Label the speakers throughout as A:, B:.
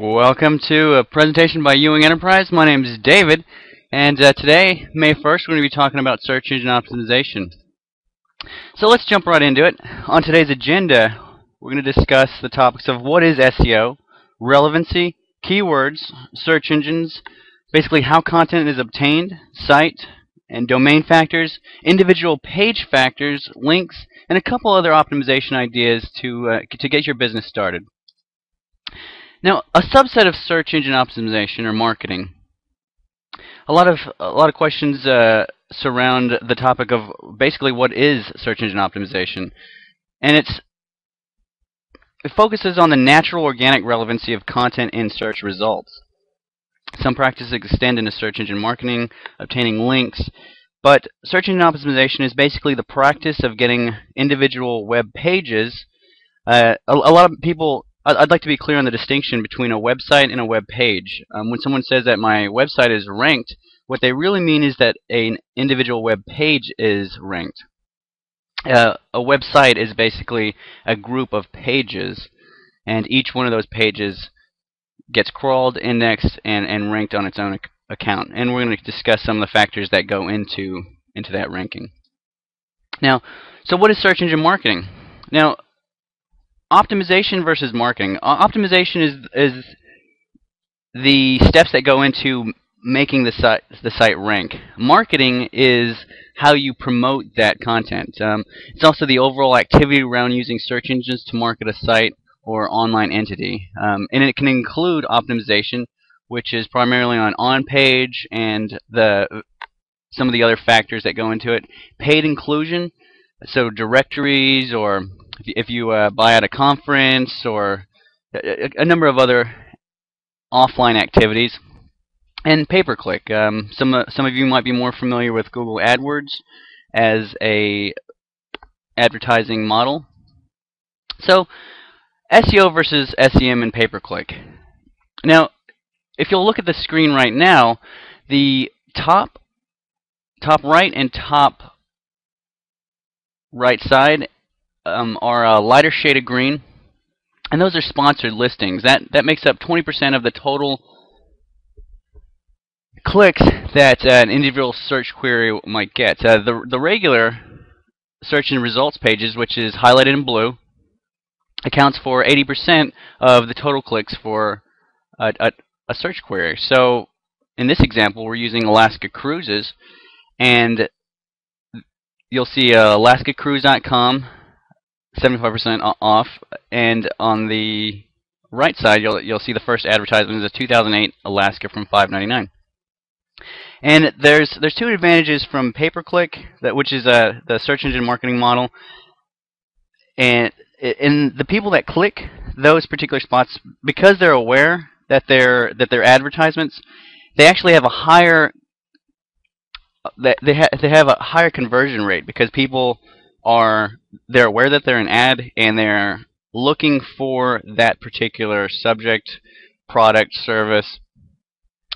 A: Welcome to a presentation by Ewing Enterprise. My name is David, and today, May 1st, we're going to be talking about search engine optimization. So let's jump right into it. On today's agenda, we're going to discuss the topics of what is SEO, relevancy, keywords, search engines, basically how content is obtained, site and domain factors, individual page factors, links, and a couple other optimization ideas to get your business started. Now, a subset of search engine optimization or marketing. A lot of questions surround the topic of basically what is search engine optimization, and it focuses on the natural organic relevancy of content in search results. Some practices extend into search engine marketing, obtaining links, but search engine optimization is basically the practice of getting individual web pages. A lot of people. I'd like to be clear on the distinction between a website and a web page. When someone says that my website is ranked, what they really mean is that an individual web page is ranked. A website is basically a group of pages, and each one of those pages gets crawled, indexed, and ranked on its own account. And we're going to discuss some of the factors that go into that ranking. Now, so what is search engine marketing? Now, optimization versus marketing. Optimization is the steps that go into making the site rank. Marketing is how you promote that content. It's also the overall activity around using search engines to market a site or online entity. And it can include optimization, which is primarily on-page and some of the other factors that go into it. Paid inclusion, so directories, or if you buy at a conference, or a number of other offline activities. And pay-per-click. Some of you might be more familiar with Google AdWords as a advertising model. So SEO versus SEM and pay-per-click. Now, if you'll look at the screen right now, the top right and top right side are a lighter shade of green, and those are sponsored listings. That makes up 20% of the total clicks that an individual search query might get. The regular search and results pages, which is highlighted in blue, accounts for 80% of the total clicks for a search query. So in this example, we're using Alaska Cruises, and you'll see alaskacruise.com 75% off, and on the right side you'll see the first advertisement is a 2008 Alaska from $5.99. And there's two advantages from pay-per-click, which is the search engine marketing model, and the people that click those particular spots, because they're aware that they're advertisements, they actually have a higher they have a higher conversion rate, because people they're aware that they're an ad, and they're looking for that particular subject, product, service,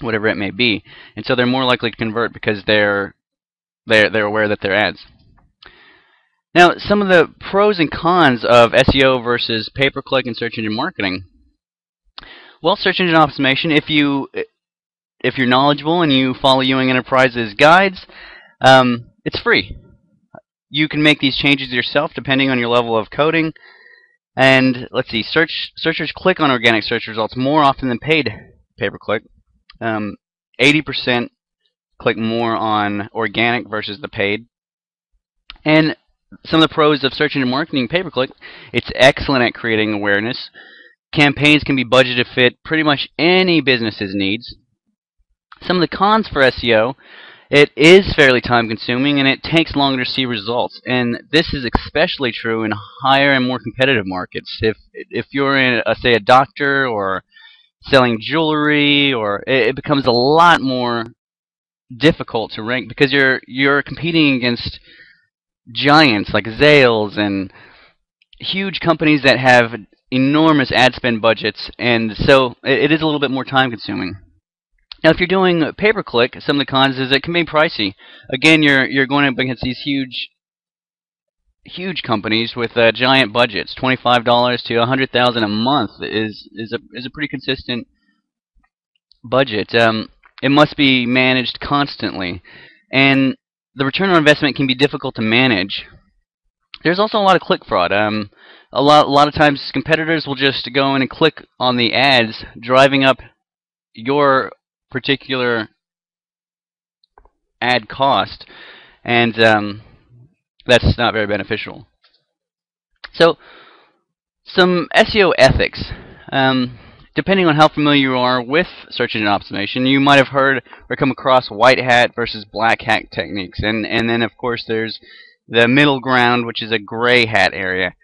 A: whatever it may be, and so they're more likely to convert because they're aware that they're ads. Now, some of the pros and cons of SEO versus pay-per-click and search engine marketing. Well, search engine optimization, if you're knowledgeable and you follow Ewing Enterprise's guides, it's free. You can make these changes yourself depending on your level of coding. And let's see, searchers click on organic search results more often than paid pay-per-click. 80% click more on organic versus the paid. And some of the pros of search engine marketing pay-per-click: it's excellent at creating awareness. Campaigns can be budgeted to fit pretty much any business's needs. Some of the cons for SEO: it is fairly time-consuming, and it takes longer to see results. And this is especially true in higher and more competitive markets. If you're in, say, a doctor or selling jewelry, or it becomes a lot more difficult to rank, because you're competing against giants like Zales and huge companies that have enormous ad spend budgets, and so it is a little bit more time-consuming. Now, if you're doing pay-per-click, some of the cons is it can be pricey. Again, you're going up against these huge companies with giant budgets. $25 to $100,000 a month is a pretty consistent budget. It must be managed constantly, and the return on investment can be difficult to manage. There's also a lot of click fraud. A lot of times competitors will just go in and click on the ads, driving up your particular ad cost, and that's not very beneficial. So, some SEO ethics. Depending on how familiar you are with search engine optimization, you might have heard or come across white hat versus black hat techniques, and then of course there's the middle ground, which is a gray hat area.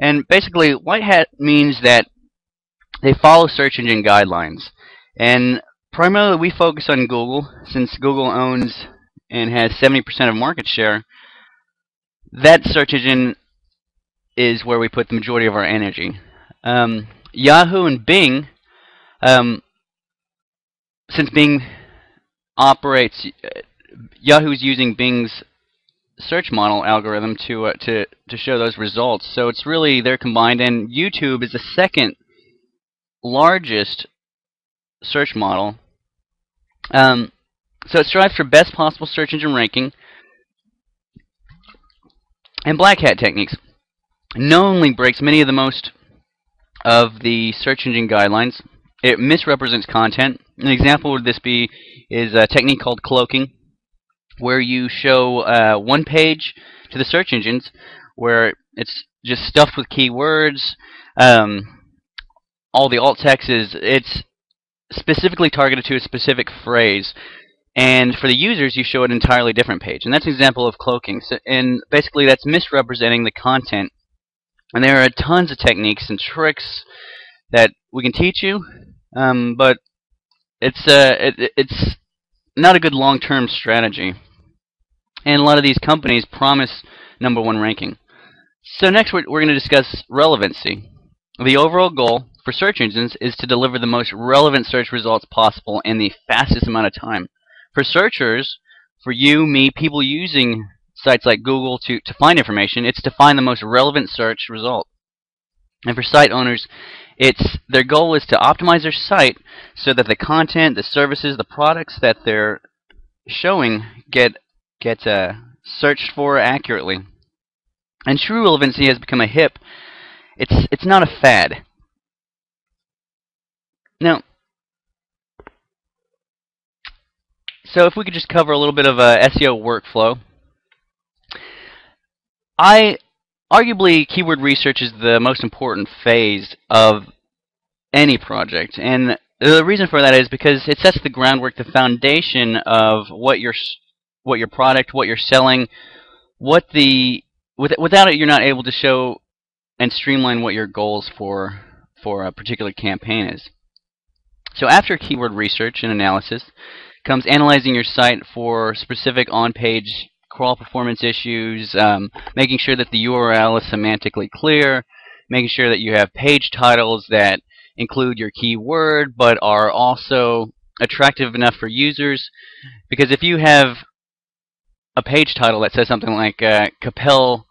A: And basically, white hat means that they follow search engine guidelines, and primarily we focus on Google, since Google owns and has 70% of market share. That search engine is where we put the majority of our energy. Yahoo and Bing, since Bing operates, Yahoo's using Bing's search model algorithm to show those results. So it's really they're combined, and YouTube is the second largest search model. So it strives for best possible search engine ranking. And black hat techniques knowingly breaks many of the search engine guidelines. It misrepresents content. An example would this be is a technique called cloaking, where you show one page to the search engines where it's just stuffed with keywords. All the alt text it's specifically targeted to a specific phrase, and for the users you show an entirely different page, and that's an example of cloaking. So, and basically that's misrepresenting the content. And there are tons of techniques and tricks that we can teach you, but it's not a good long-term strategy. And a lot of these companies promise #1 ranking. So next we're going to discuss relevancy. The overall goal for search engines is to deliver the most relevant search results possible in the fastest amount of time. For searchers, for you, me, people using sites like Google to find information, it's to find the most relevant search result. And for site owners, their goal is to optimize their site so that the content, the services, the products that they're showing get searched for accurately. And true relevancy has become a hip. It's not a fad. Now, so if we could just cover a little bit of SEO workflow. Arguably, keyword research is the most important phase of any project, and the reason for that is because it sets the groundwork, the foundation of what your product, what you're selling, without it, you're not able to show and streamline what your goals for a particular campaign is. So after keyword research and analysis comes analyzing your site for specific on-page crawl performance issues, making sure that the URL is semantically clear, making sure that you have page titles that include your keyword but are also attractive enough for users. Because if you have a page title that says something like Capel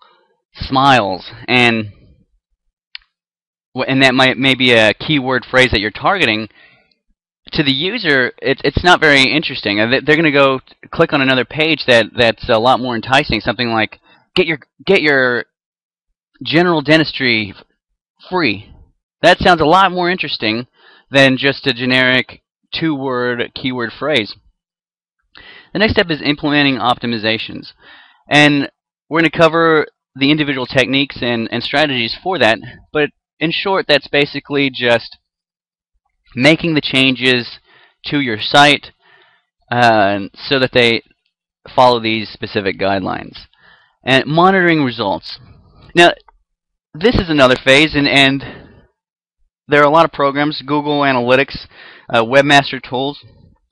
A: Smiles, and that may be a keyword phrase that you're targeting, to the user, it's not very interesting. They're going to go click on another page that's a lot more enticing. Something like get your general dentistry free. That sounds a lot more interesting than just a generic two-word keyword phrase. The next step is implementing optimizations, and we're going to cover the individual techniques and strategies for that. But in short, that's basically just making the changes to your site so that they follow these specific guidelines. And monitoring results. Now, this is another phase, and there are a lot of programs. Google Analytics, Webmaster Tools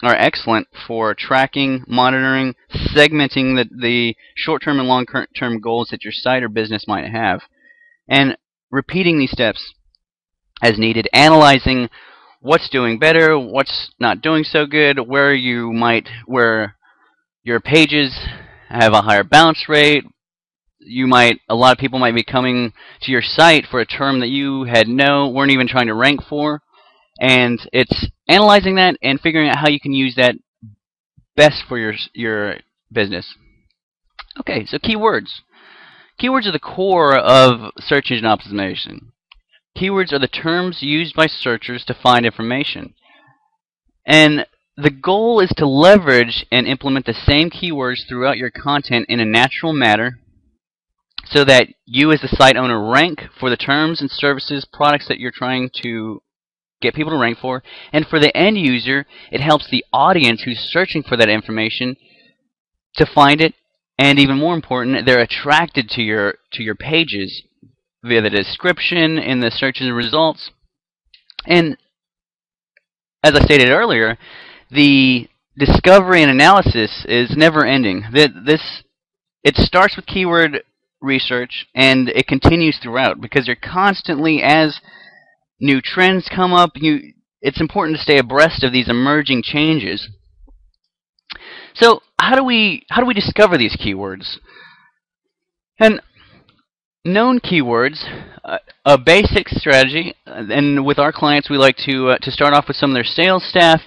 A: are excellent for tracking, monitoring, segmenting the short-term and long-term goals that your site or business might have, and repeating these steps as needed, analyzing what's doing better, what's not doing so good, where your pages have a higher bounce rate. A lot of people might be coming to your site for a term that you weren't even trying to rank for, and it's analyzing that and figuring out how you can use that best for your business. Okay, so keywords. Keywords are the core of search engine optimization. Keywords are the terms used by searchers to find information. And the goal is to leverage and implement the same keywords throughout your content in a natural manner so that you as the site owner rank for the terms and services, products that you're trying to get people to rank for. And for the end user, it helps the audience who's searching for that information to find it. And even more important, they're attracted to your pages via the description in the search and results. And as I stated earlier, the discovery and analysis is never ending. It starts with keyword research and it continues throughout because you're constantly, as new trends come up, it's important to stay abreast of these emerging changes. So how do we discover these keywords? And known keywords, a basic strategy, and with our clients we like to start off with some of their sales staff,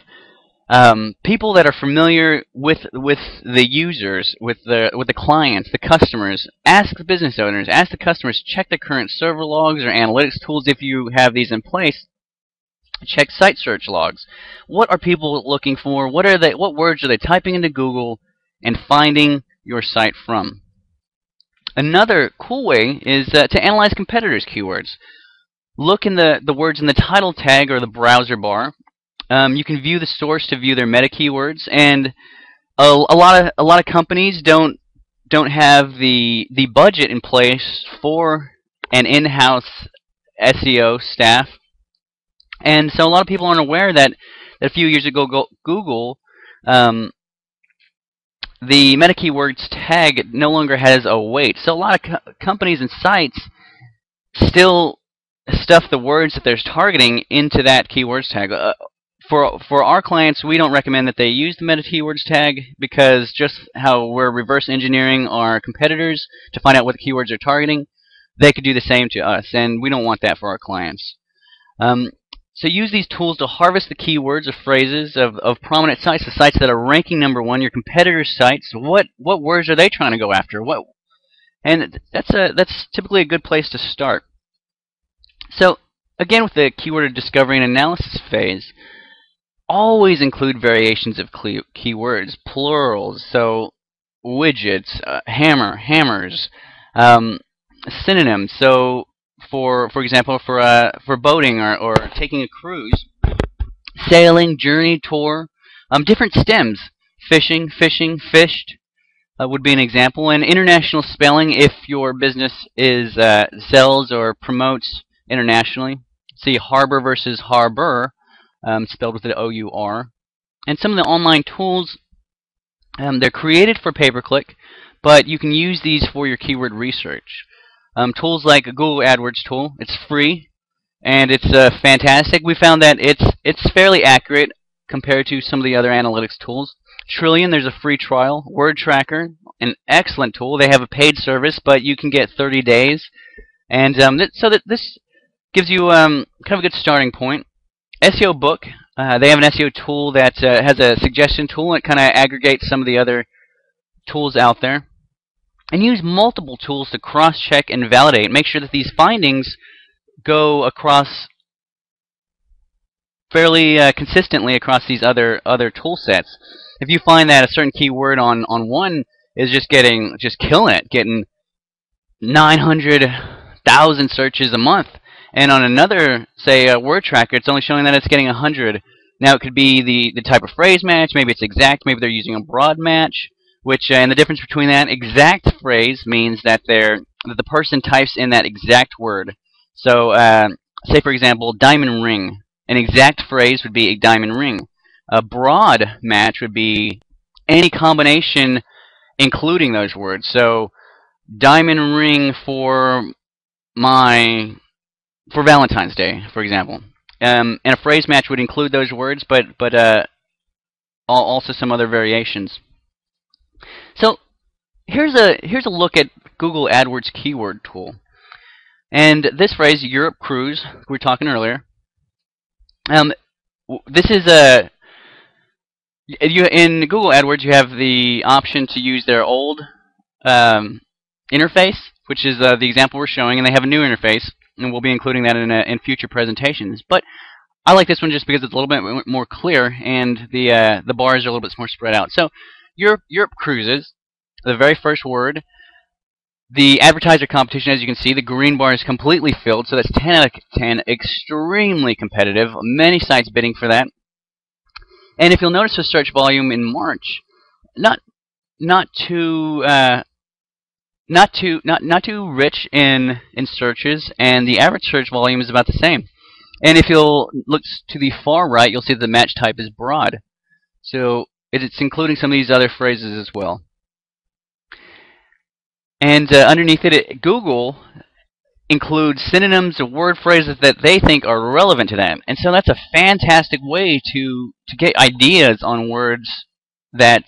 A: people that are familiar with the users, with the clients, the customers. Ask the business owners, ask the customers, check the current server logs or analytics tools if you have these in place. Check site search logs. What are people looking for? What words are they typing into Google and finding your site from? Another cool way is to analyze competitors' keywords. Look in the words in the title tag or the browser bar. You can view the source to view their meta keywords, and a lot of companies don't have the budget in place for an in-house SEO staff, and so a lot of people aren't aware that a few years ago Google, the meta keywords tag no longer has a weight. So a lot of companies and sites still stuff the words that they're targeting into that keywords tag. For our clients, we don't recommend that they use the meta keywords tag because just how we're reverse engineering our competitors to find out what the keywords are targeting, they could do the same to us, and we don't want that for our clients. So use these tools to harvest the keywords or phrases of prominent sites, the sites that are ranking #1, your competitors' sites. What words are they trying to go after? And that's typically a good place to start. So again, with the keyword discovery and analysis phase, always include variations of keywords, plurals. So widgets, hammers, synonyms. So for example, for boating or taking a cruise, sailing, journey, tour, different stems, fishing, fished would be an example, and international spelling if your business sells or promotes internationally. See harbor versus harbor, spelled with an O-U-R. And some of the online tools, they're created for pay-per-click, but you can use these for your keyword research. Tools like Google AdWords tool, it's free, and it's fantastic. We found that it's fairly accurate compared to some of the other analytics tools. Trillion, there's a free trial. Word Tracker, an excellent tool. They have a paid service, but you can get 30 days. And so this gives you kind of a good starting point. SEO Book, they have an SEO tool that has a suggestion tool. It kind of aggregates some of the other tools out there. And use multiple tools to cross-check and validate. Make sure that these findings go across fairly consistently across these other tool sets. If you find that a certain keyword on one is just killing it, getting 900,000 searches a month, and on another, say a word tracker, it's only showing that it's getting 100. Now it could be the type of phrase match, maybe it's exact, maybe they're using a broad match. And the difference between that, exact phrase means that the person types in that exact word. So, say for example, diamond ring. An exact phrase would be a diamond ring. A broad match would be any combination including those words. So, diamond ring for Valentine's Day, for example. And a phrase match would include those words, but also some other variations. So here's a look at Google AdWords keyword tool. And this phrase, Europe cruise, we were talking earlier, this is a in Google AdWords you have the option to use their old interface, which is the example we're showing, and they have a new interface, and we'll be including that in future presentations. But I like this one just because it's a little bit more clear, and the bars are a little bit more spread out. So Europe cruises, the very first word. The advertiser competition, as you can see, the green bar is completely filled, so that's 10 out of 10, extremely competitive. Many sites bidding for that. And if you'll notice the search volume in March, not too rich in searches, and the average search volume is about the same. And if you'll look to the far right, you'll see the match type is broad. So it's including some of these other phrases as well. And underneath it, Google includes synonyms or word phrases that they think are relevant to them. And so that's a fantastic way to get ideas on words that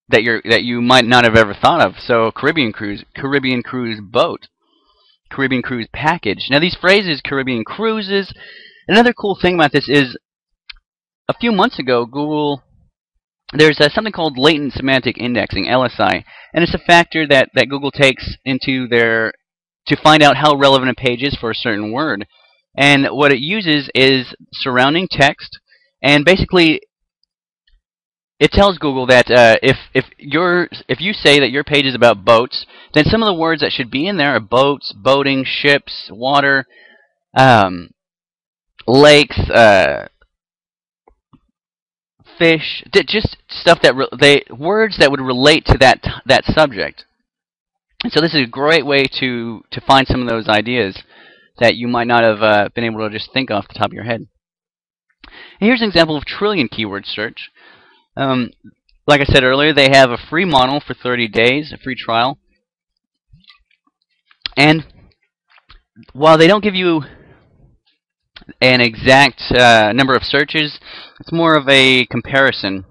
A: that you might not have ever thought of. So Caribbean cruise boat, Caribbean cruise package. Now these phrases, Caribbean cruises. Another cool thing about this is a few months ago, Google, there's something called latent semantic indexing, LSI, and it's a factor that Google takes into to find out how relevant a page is for a certain word. And what it uses is surrounding text, and basically it tells Google that if you say that your page is about boats, then some of the words that should be in there are boats, boating, ships, water, lakes, fish, just stuff that words that would relate to that subject. And so this is a great way to find some of those ideas that you might not have been able to just think off the top of your head. And here's an example of trillion keyword search. Like I said earlier, they have a free model for 30 days, a free trial. And while they don't give you an exact number of searches, it's more of a comparison.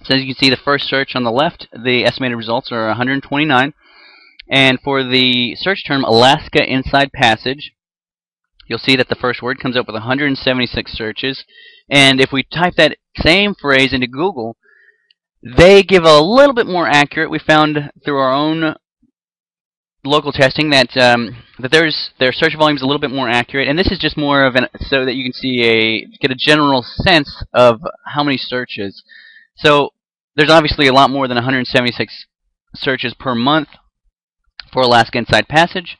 A: So as you can see, the first search on the left, the estimated results are 129. And for the search term Alaska Inside Passage, you'll see that the first word comes up with 176 searches. And if we type that same phrase into Google, they give a little bit more accurate. We found through our own local testing that their search volume is a little bit more accurate, and this is just more of so that you can get a general sense of how many searches. So there's obviously a lot more than 176 searches per month for Alaska Inside Passage,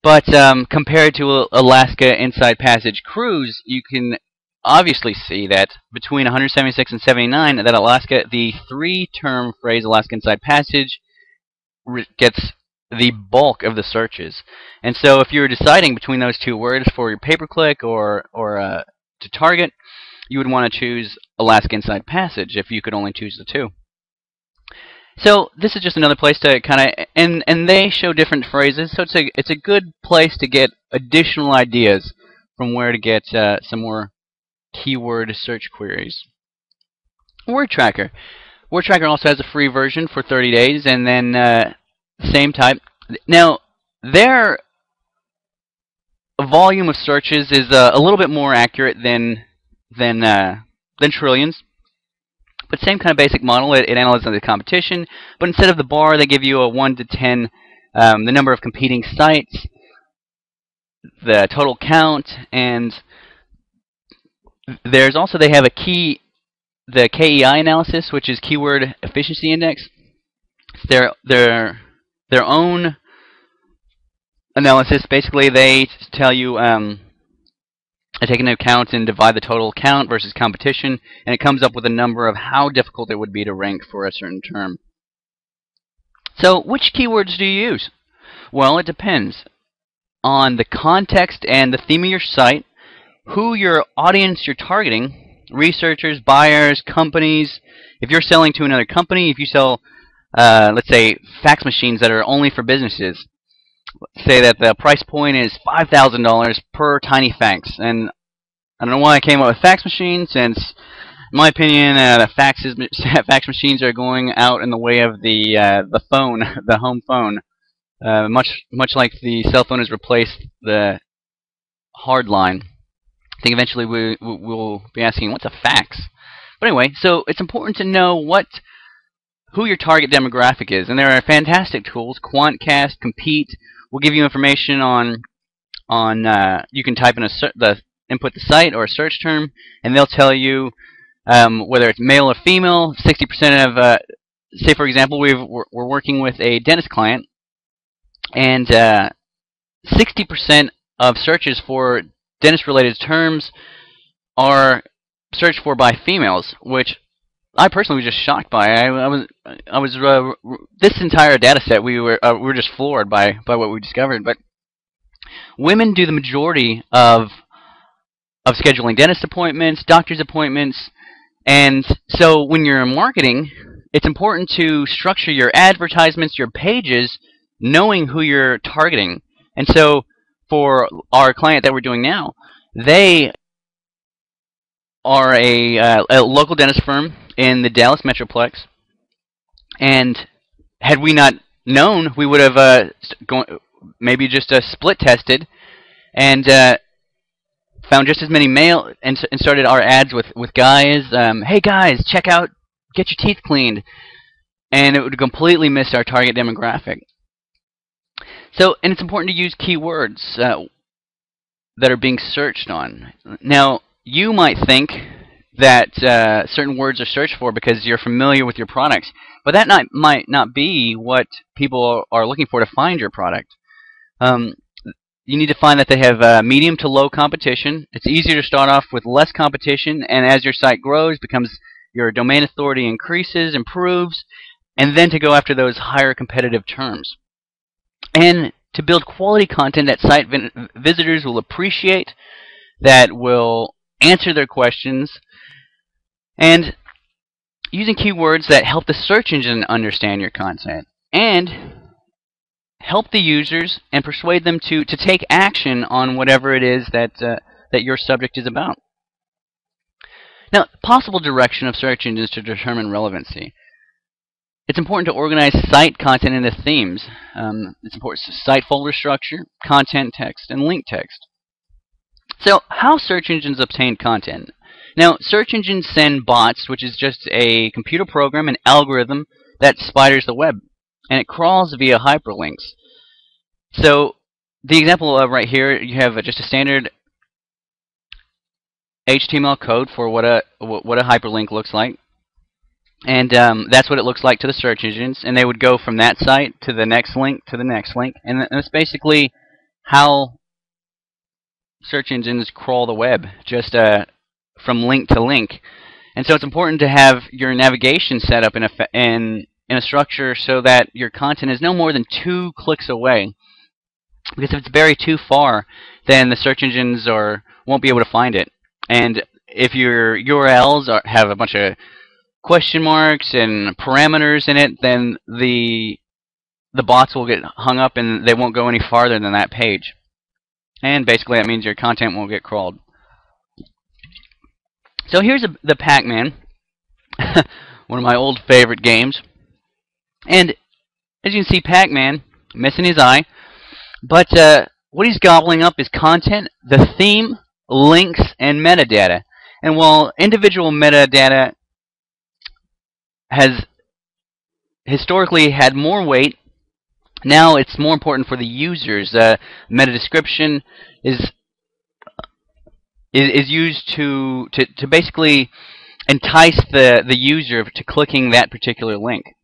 A: but compared to Alaska Inside Passage Cruise, you can obviously see that between 176 and 79, that the three-term phrase Alaska Inside Passage gets the bulk of the searches. And so if you're deciding between those two words for your pay-per-click or to target, you would want to choose Alaska Inside Passage if you could only choose the two. So this is just another place to kind of, and they show different phrases, so it's a good place to get additional ideas from where to get some more keyword search queries. Word Tracker. Word Tracker also has a free version for 30 days, and then same type. Now, their volume of searches is a little bit more accurate than Trillions, but same kind of basic model. It analyzes the competition, but instead of the bar, they give you a 1 to 10, the number of competing sites, the total count, and there's also they have the KEI analysis, which is Keyword Efficiency Index. It's their own analysis. Basically, they tell you they take into account and divide the total count versus competition, and it comes up with a number of how difficult it would be to rank for a certain term. So, which keywords do you use? Well, it depends on the context and the theme of your site, who your audience you're targeting, researchers, buyers, companies. If you're selling to another company, if you sell let's say fax machines that are only for businesses. Say that the price point is $5,000 per tiny fax, and I don't know why I came up with fax machines, since in my opinion fax machines are going out in the way of the phone, the home phone, much like the cell phone has replaced the hard line. I think eventually we'll be asking, what's a fax? But anyway, so it's important to know who your target demographic is, and there are fantastic tools. QuantCast, Compete will give you information on you can type in input the site or a search term, and they'll tell you whether it's male or female. 60% of say for example we're working with a dentist client, and 60% of searches for dentist-related terms are searched for by females, which I personally was just shocked by. This entire data set we were just floored by what we discovered. But women do the majority of scheduling dentist appointments, doctor's appointments, and so when you're in marketing, it's important to structure your advertisements, your pages, knowing who you're targeting. And so for our client that we're doing now, they are a local dentist firm in the Dallas Metroplex, and had we not known, we would have maybe just split tested and found just as many male and started our ads with guys. Hey guys, check out, get your teeth cleaned, and it would completely miss our target demographic. So, and it's important to use keywords that are being searched on. Now, you might think that certain words are searched for because you're familiar with your products, but that might not be what people are looking for to find your product. You need to find that they have medium to low competition. It's easier to start off with less competition, and as your site grows, your domain authority increases, improves, and then to go after those higher competitive terms. And to build quality content that site visitors will appreciate, that will answer their questions, and using keywords that help the search engine understand your content and help the users and persuade them to take action on whatever it is that your subject is about. Now, possible direction of search engines to determine relevancy. It's important to organize site content into themes. It's important to site folder structure, content text, and link text. So, how search engines obtain content? Now, search engines send bots, which is just a computer program, an algorithm that spiders the web, and it crawls via hyperlinks. So, the example right here, you have just a standard HTML code for what a hyperlink looks like, and that's what it looks like to the search engines, and they would go from that site to the next link to the next link, and that's basically how search engines crawl the web, just from link to link. And so it's important to have your navigation set up in a structure so that your content is no more than 2 clicks away. Because if it's buried too far, then the search engines won't be able to find it. And if your URLs have a bunch of question marks and parameters in it, then the bots will get hung up and they won't go any farther than that page. And basically that means your content won't get crawled. So here's the Pac-Man, one of my old favorite games. And as you can see, Pac-Man, missing his eye, but what he's gobbling up is content, the theme, links, and metadata. And while individual metadata has historically had more weight, now it's more important for the users. Meta description is used to basically entice the user to clicking that particular link.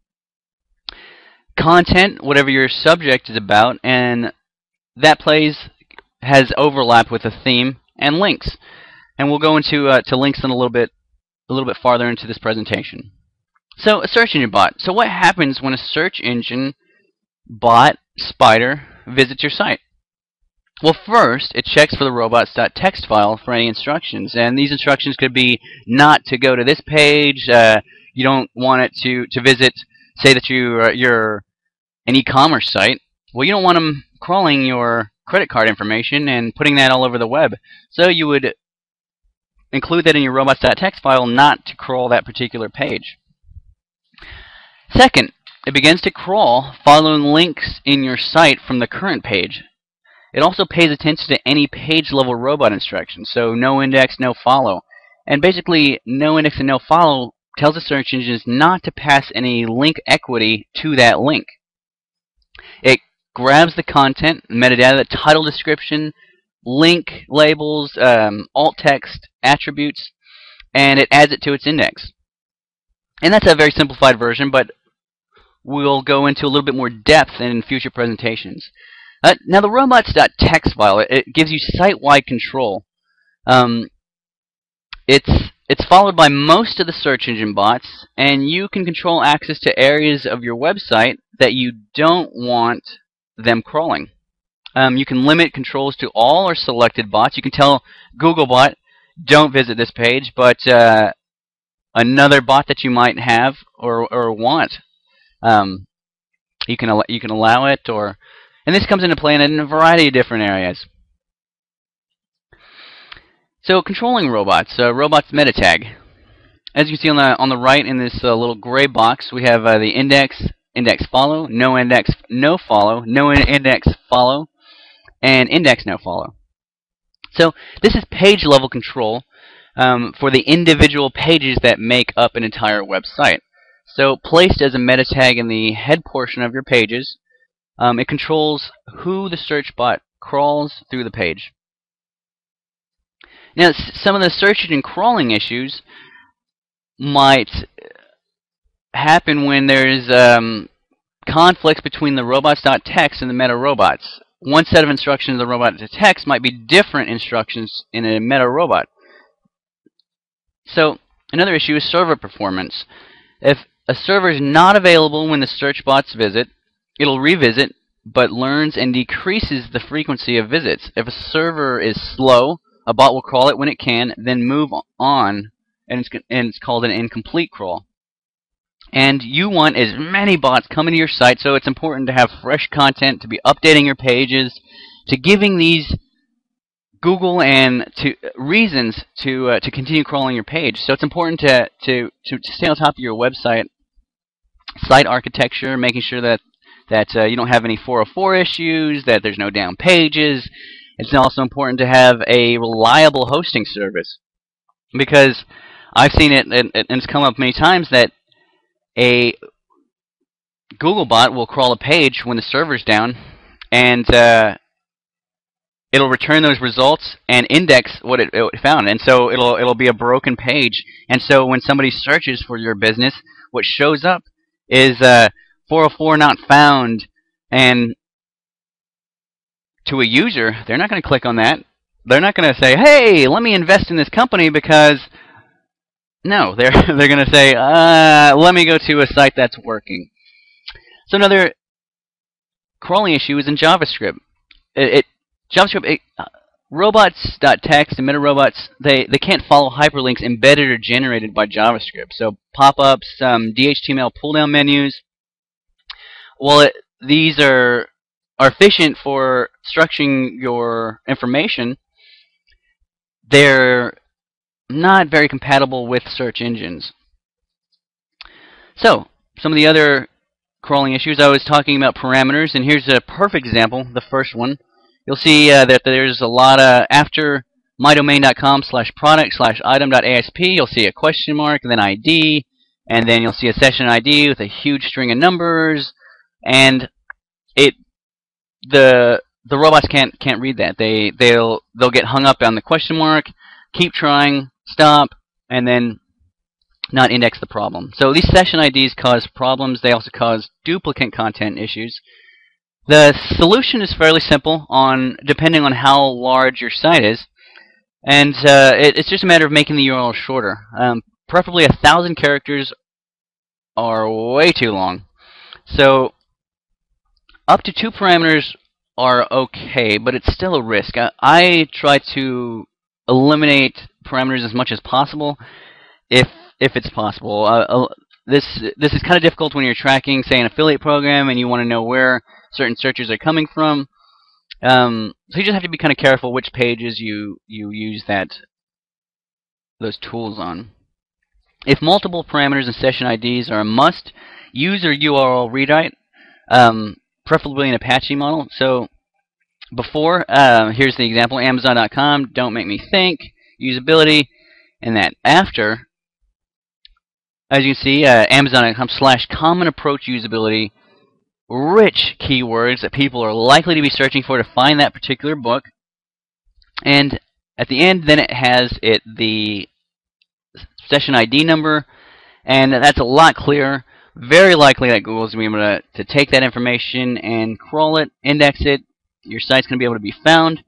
A: Content, whatever your subject is about, and that has overlap with a theme and links. And we'll go into links in a little bit farther into this presentation. So, a search engine bot. So what happens when a search engine bot, spider, visits your site? Well, first, it checks for the robots.txt file for any instructions. And these instructions could be not to go to this page. You don't want it to visit, say that you're an e-commerce site. Well, you don't want them crawling your credit card information and putting that all over the web. So you would include that in your robots.txt file not to crawl that particular page. Second, it begins to crawl following links in your site from the current page. It also pays attention to any page-level robot instructions, so no index, no follow. And basically, no index and no follow tells the search engines not to pass any link equity to that link. It grabs the content, metadata, the title description, link labels, alt text, attributes, and it adds it to its index. And that's a very simplified version, but we'll go into a little bit more depth in future presentations. Now the robots.txt file, it gives you site-wide control. It's followed by most of the search engine bots, and you can control access to areas of your website that you don't want them crawling. You can limit controls to all or selected bots. You can tell Googlebot, don't visit this page, but another bot that you might have or want, you can allow it, and this comes into play in a variety of different areas. So controlling robots, robots meta tag. As you see on the right in this little gray box, we have the index follow, no index no follow, no index follow, and index no follow. So this is page level control for the individual pages that make up an entire website. So placed as a meta tag in the head portion of your pages, it controls who the search bot crawls through the page. Now, some of the search engine crawling issues might happen when there's conflicts between the robots.txt and the meta robots. One set of instructions in the robot.txt might be different instructions in a meta robot. So another issue is server performance. If a server is not available when the search bots visit, it'll revisit, but learns and decreases the frequency of visits. If a server is slow, a bot will crawl it when it can, then move on, and it's called an incomplete crawl. And you want as many bots coming to your site, so it's important to have fresh content, to be updating your pages, to giving these Google and reasons to continue crawling your page. So it's important to stay on top of your website site architecture, making sure that you don't have any 404 issues, that there's no down pages. It's also important to have a reliable hosting service, because I've seen it, and it's come up many times, that a Googlebot will crawl a page when the server's down, and it'll return those results and index what it found, and so it'll be a broken page. And so when somebody searches for your business, what shows up is 404 not found, and to a user, they're not going to click on that. They're not going to say, hey, let me invest in this company, because no, they're going to say, let me go to a site that's working. So another crawling issue is in JavaScript. Robots.txt and meta robots, they can't follow hyperlinks embedded or generated by JavaScript. So pop-ups, DHTML pull-down menus, well, these are efficient for structuring your information. They're not very compatible with search engines. So, some of the other crawling issues, I was talking about parameters, and here's a perfect example, the first one. You'll see that there's a lot of, after mydomain.com/product/item.asp, you'll see a question mark, and then ID, and then you'll see a session ID with a huge string of numbers, and the robots can't read that. They'll get hung up on the question mark, keep trying, stop, and then not index the problem. So these session IDs cause problems. They also cause duplicate content issues. The solution is fairly simple, depending on how large your site is, and it's just a matter of making the URL shorter. Preferably 1,000 characters are way too long. So up to 2 parameters are okay, but it's still a risk. I try to eliminate parameters as much as possible, if it's possible. This is kind of difficult when you're tracking, say, an affiliate program, and you want to know where certain searches are coming from. So you just have to be kind of careful which pages you use those tools on. If multiple parameters and session IDs are a must, use your URL rewrite, preferably an Apache model. So before. Here's the example: Amazon.com, don't make me think, usability, and that after. As you can see, Amazon.com/common approach usability, rich keywords that people are likely to be searching for to find that particular book. And at the end, then it has the session ID number, and that's a lot clearer. Very likely that Google's going to be able to take that information and crawl it, index it. Your site's going to be able to be found,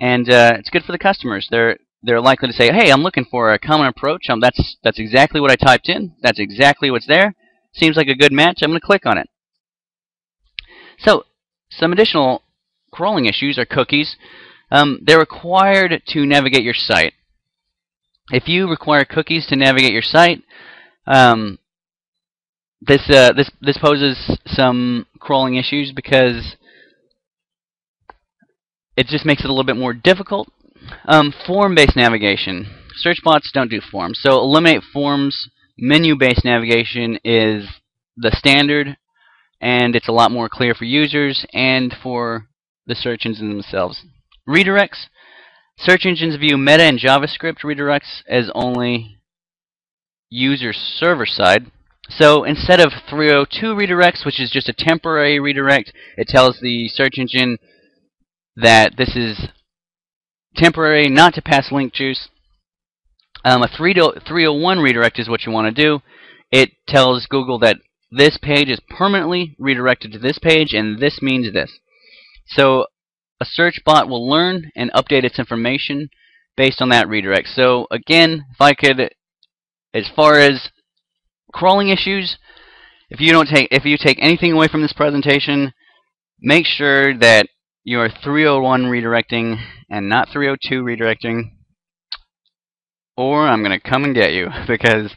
A: and it's good for the customers. They're likely to say, hey, I'm looking for a common approach. That's exactly what I typed in. That's exactly what's there. Seems like a good match. I'm going to click on it. So some additional crawling issues are cookies. They're required to navigate your site. If you require cookies to navigate your site, this poses some crawling issues because it just makes it a little bit more difficult. Form-based navigation. Search bots don't do forms, so eliminate forms. Menu-based navigation is the standard, and it's a lot more clear for users and for the search engines themselves. Redirects. Search engines view meta and JavaScript redirects as only user server side. So instead of 302 redirects, which is just a temporary redirect, it tells the search engine that this is temporary, not to pass link juice. A 301 redirect is what you want to do. It tells Google that this page is permanently redirected to this page, and this means this. So a search bot will learn and update its information based on that redirect. So again, if I could, as far as crawling issues, if you take anything away from this presentation, make sure that you are 301 redirecting and not 302 redirecting, or I'm going to come and get you, because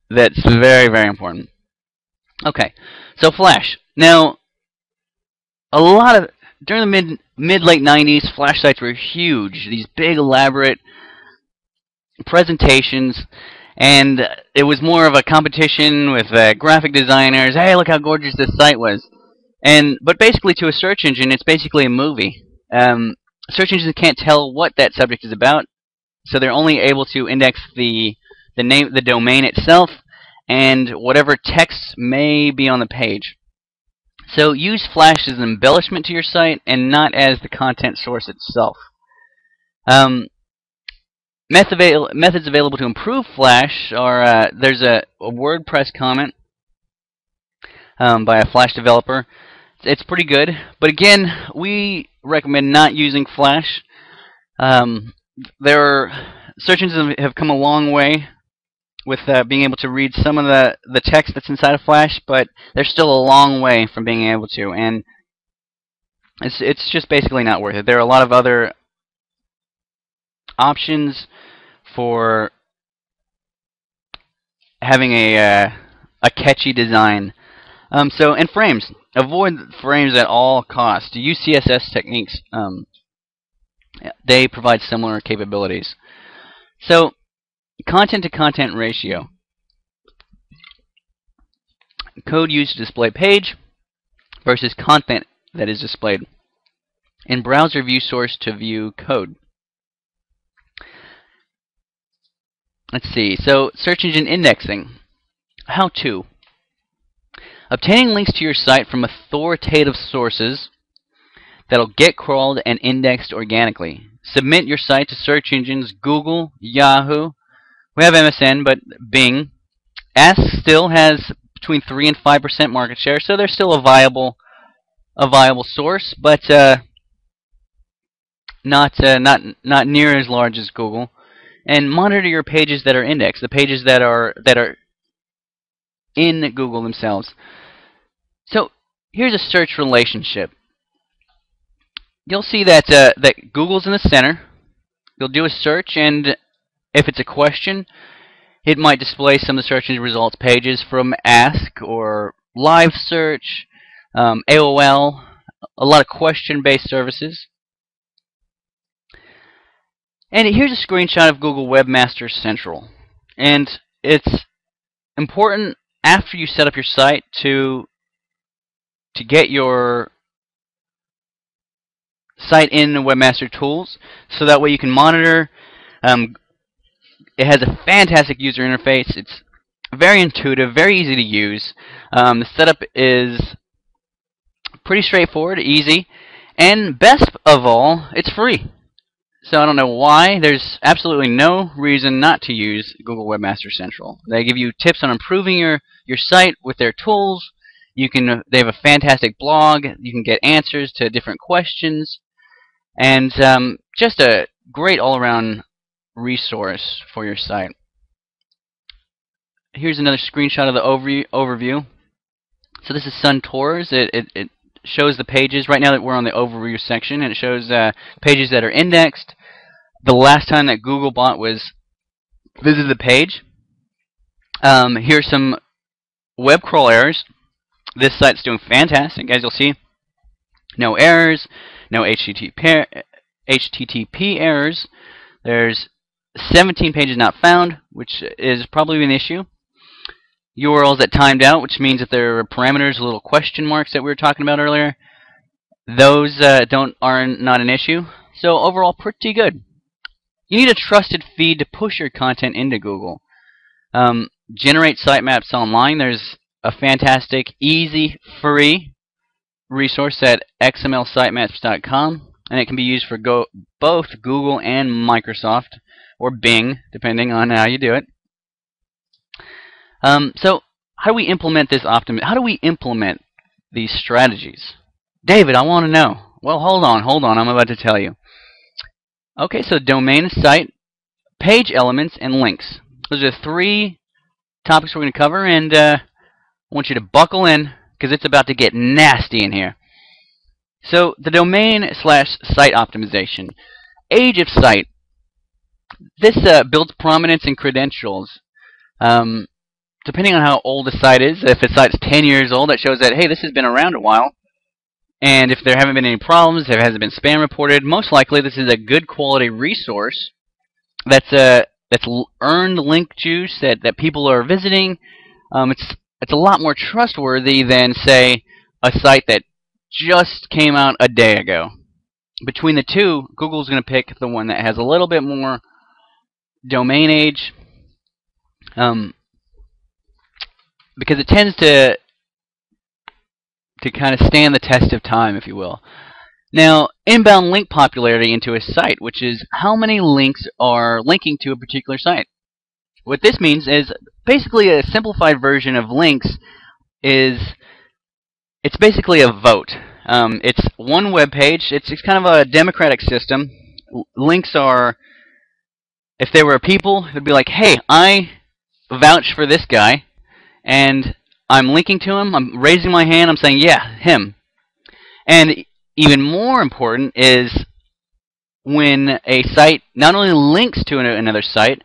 A: that's very, very important. Okay, so Flash. Now, during the mid-late 90s, Flash sites were huge. These big, elaborate presentations, and it was more of a competition with graphic designers. Hey, look how gorgeous this site was. But basically, to a search engine, it's basically a movie. Search engines can't tell what that subject is about, so they're only able to index the domain itself, and whatever text may be on the page. So use Flash as an embellishment to your site and not as the content source itself. Methods available to improve Flash are there's a WordPress comment by a Flash developer. It's pretty good, but again, we recommend not using Flash. Search engines have come a long way with being able to read some of the text that's inside of Flash, but they're still a long way from being able to, and it's just basically not worth it. There are a lot of other options for having a catchy design. And frames. Avoid frames at all costs. Use CSS techniques. They provide similar capabilities. So, content-to-content ratio. Code used to display page versus content that is displayed. In browser view source to view code. Let's see. So, search engine indexing. How to. Obtaining links to your site from authoritative sources that'll get crawled and indexed organically. Submit your site to search engines Google, Yahoo. We have MSN, but Bing. Ask still has between 3 and 5% market share, so they're still a viable source, but not near as large as Google. And monitor your pages that are indexed, the pages that are in Google themselves. So here's a search relationship. You'll see that that Google's in the center. You'll do a search, and if it's a question, it might display some of the search engine results pages from Ask or Live Search, AOL, a lot of question-based services. And here's a screenshot of Google Webmaster Central. And it's important after you set up your site to get your site in Webmaster Tools, so that way you can monitor. It has a fantastic user interface. It's very intuitive, very easy to use. The setup is pretty straightforward, easy, and best of all, it's free. So I don't know why. There's absolutely no reason not to use Google Webmaster Central. They give you tips on improving your site with their tools. They have a fantastic blog. You can get answers to different questions, and just a great all-around resource for your site. Here's another screenshot of the overview. So this is Sun Tours. It shows the pages. Right now that we're on the overview section, and it shows pages that are indexed. The last time that Googlebot visited the page. Here's some web crawl errors. This site's doing fantastic, as you'll see. No errors, no HTTP errors. There's 17 pages not found, which is probably an issue. URLs that timed out, which means that there are parameters, little question marks that we were talking about earlier. Those are not an issue. So overall, pretty good. You need a trusted feed to push your content into Google. Generate sitemaps online. There's a fantastic, easy, free resource at xmlsitemaps.com, and it can be used for both Google and Microsoft, or Bing, depending on how you do it. So how do we implement this How do we implement these strategies? David, I want to know. Well, hold on, I'm about to tell you. Okay, so domain, site, page elements, and links. Those are 3 topics we're going to cover, and I want you to buckle in, because it's about to get nasty in here. So the domain/site optimization. Age of site. This builds prominence and credentials. Depending on how old a site is, if a site's 10 years old, that shows that, hey, this has been around a while. And if there haven't been any problems, there hasn't been spam reported, most likely this is a good quality resource that's earned link juice that people are visiting. It's a lot more trustworthy than, say, a site that just came out a day ago. Between the two, Google's going to pick the one that has a little bit more domain age, because it tends to kind of stand the test of time, if you will. Now, inbound link popularity into a site, which is how many links are linking to a particular site. What this means is basically a simplified version of links is it's basically a vote. It's one web page. It's kind of a democratic system. Links are, if there were people, it would be like, hey, I vouch for this guy, and I'm linking to him. I'm raising my hand. I'm saying, yeah, him. And even more important is when a site not only links to another site,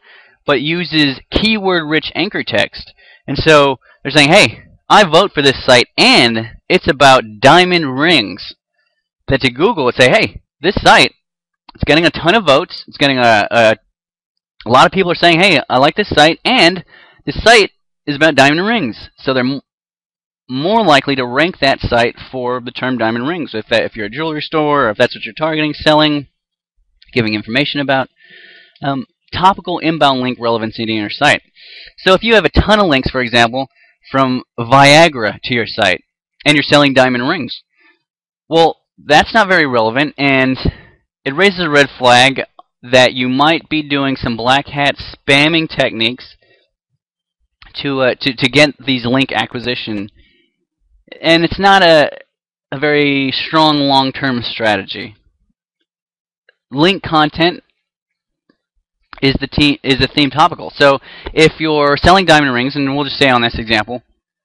A: but uses keyword-rich anchor text. And so they're saying, hey, I vote for this site, and it's about diamond rings. That to Google would say, hey, this site, it's getting a ton of votes. It's getting a lot of people are saying, hey, I like this site, and this site is about diamond rings. So they're more likely to rank that site for the term diamond rings. If you're a jewelry store, or if that's what you're targeting, selling, giving information about. Topical inbound link relevancy to your site. So if you have a ton of links, for example, from Viagra to your site, and you're selling diamond rings, well, that's not very relevant, and it raises a red flag that you might be doing some black hat spamming techniques to get these link acquisition, and it's not a very strong long-term strategy. Link content is the theme topical. So if you're selling diamond rings, and we'll just say on this example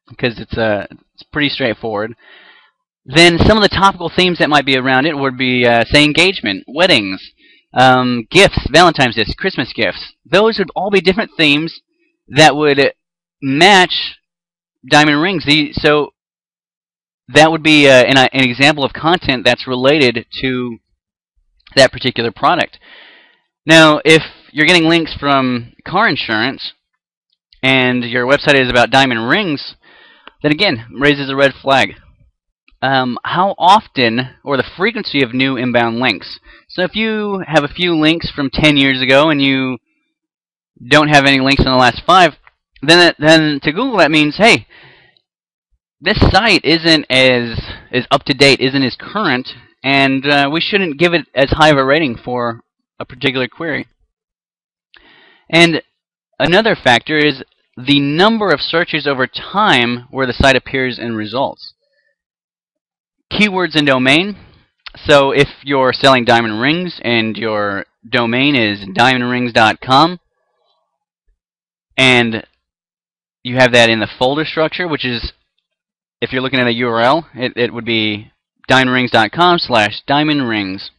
A: because it's pretty straightforward, then some of the topical themes that might be around it would be say engagement, weddings, gifts, Valentine's gifts, Christmas gifts. Those would all be different themes that would match diamond rings. So that would be an example of content that's related to that particular product. Now, if you're getting links from car insurance and your website is about diamond rings, then again, raises a red flag. how often or the frequency of new inbound links. So if you have a few links from 10 years ago and you don't have any links in the last 5, then to Google that means, hey, this site isn't as up to date, isn't as current, and we shouldn't give it as high of a rating for a particular query. And another factor is the number of searches over time where the site appears in results. Keywords and domain. So if you're selling diamond rings and your domain is diamondrings.com, and you have that in the folder structure, which is, if you're looking at a URL, it would be diamondrings.com/diamondrings.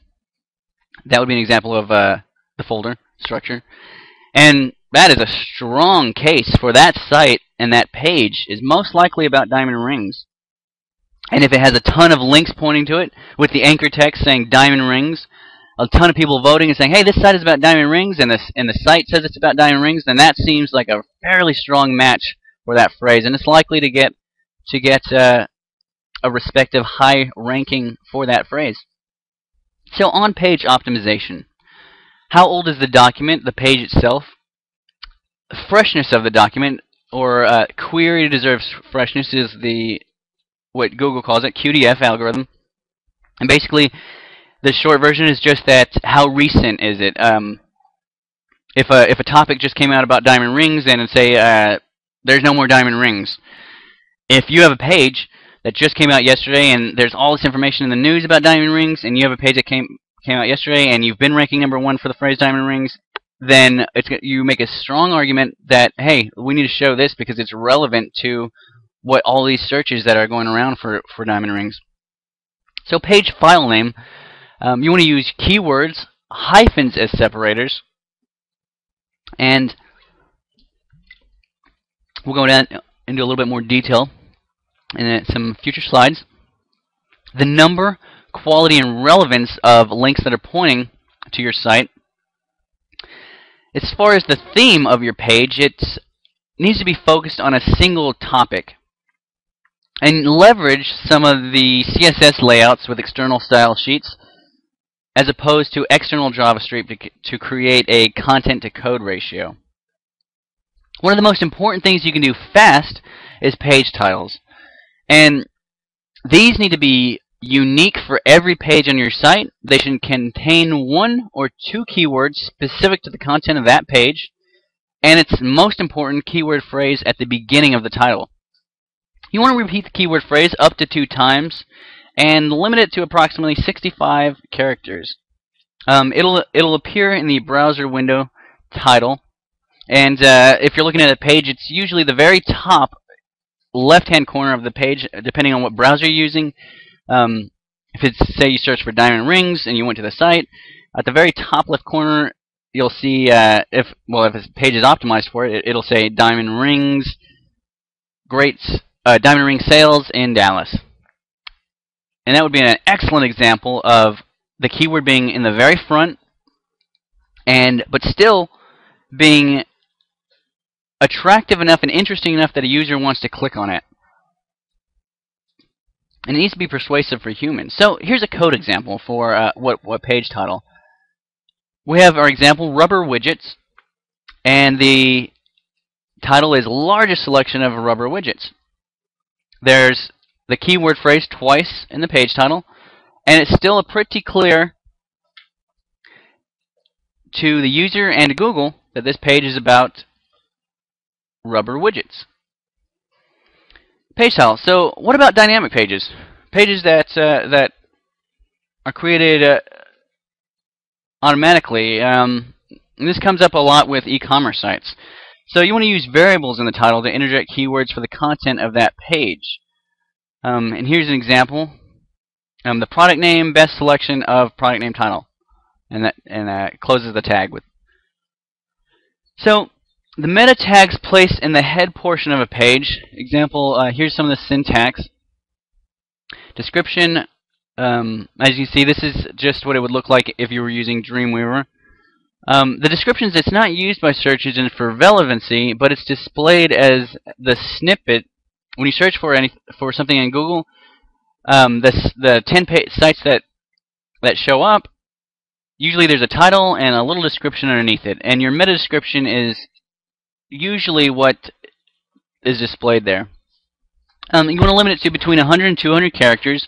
A: That would be an example of the folder structure. And that is a strong case for that site, and that page is most likely about diamond rings. And if it has a ton of links pointing to it, with the anchor text saying diamond rings, a ton of people voting and saying, hey, this site is about diamond rings, and the site says it's about diamond rings, then that seems like a fairly strong match for that phrase, and it's likely to get a respective high ranking for that phrase. So on-page optimization. How old is the document, the page itself? Freshness of the document, or query deserves freshness, is what Google calls it, QDF algorithm. And basically, the short version is just that, how recent is it? If a topic just came out about diamond rings, then it'd say there's no more diamond rings. If you have a page that just came out yesterday and there's all this information in the news about diamond rings, and you have a page that came out yesterday and you've been ranking #1 for the phrase diamond rings, then you make a strong argument that, hey, we need to show this because it's relevant to what all these searches that are going around for diamond rings. So page file name, you want to use keywords, hyphens as separators, and we'll go down into a little bit more detail in some future slides. The number, quality, and relevance of links that are pointing to your site. As far as the theme of your page, it needs to be focused on a single topic, and leverage some of the CSS layouts with external style sheets as opposed to external JavaScript to create a content to code ratio. One of the most important things you can do fast is page titles. And these need to be unique for every page on your site. They should contain 1 or 2 keywords specific to the content of that page, and its most important keyword phrase at the beginning of the title. You want to repeat the keyword phrase up to 2 times and limit it to approximately 65 characters. It'll appear in the browser window title, and if you're looking at a page, it's usually the very top left-hand corner of the page, depending on what browser you're using. If it's, say, you search for diamond rings and you went to the site, at the very top left corner, you'll see if this page is optimized for it, it'll say diamond rings, diamond ring sales in Dallas. And that would be an excellent example of the keyword being in the very front, but still being attractive enough and interesting enough that a user wants to click on it. And it needs to be persuasive for humans. So here's a code example for what page title. We have our example, rubber widgets, and the title is largest selection of rubber widgets. There's the keyword phrase twice in the page title, and it's still pretty clear to the user and to Google that this page is about rubber widgets. Page title. So what about dynamic pages? Pages that are created automatically. And this comes up a lot with e-commerce sites. So you want to use variables in the title to interject keywords for the content of that page. And here's an example. The product name, best selection of product name title. And that closes the tag with. So the meta tags placed in the head portion of a page. Example, here's some of the syntax. Description, as you see, this is just what it would look like if you were using Dreamweaver. The descriptions, it's not used by search engines for relevancy, but it's displayed as the snippet. When you search for something in Google, the 10 sites that show up, usually there's a title and a little description underneath it, and your meta description is usually what is displayed there. You want to limit it to between 100 and 200 characters,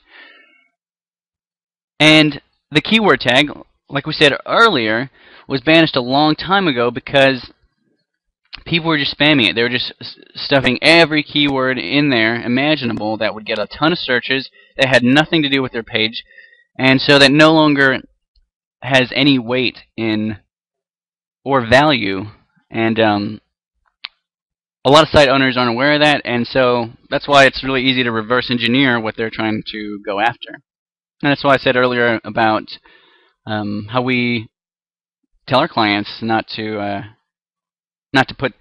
A: and the keyword tag, like we said earlier, was banished a long time ago because people were just spamming it. They were just stuffing every keyword in there imaginable that would get a ton of searches that had nothing to do with their page, and so that no longer has any weight in or value. And a lot of site owners aren't aware of that, and so that's why it's really easy to reverse engineer what they're trying to go after. And that's why I said earlier about how we tell our clients not to put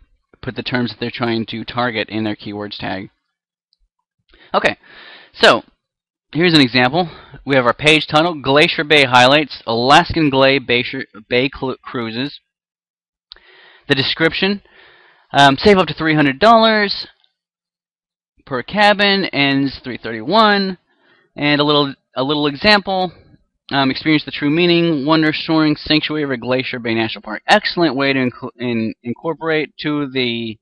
A: the terms that they're trying to target in their keywords tag. Okay, so here's an example. We have our page title: Glacier Bay Highlights, Alaskan Bay Cruises. The description: save up to $300 per cabin, ends 3/31, and a little example. Experience the true meaning, wonder-soaring sanctuary of a Glacier Bay National Park. Excellent way to incorporate to the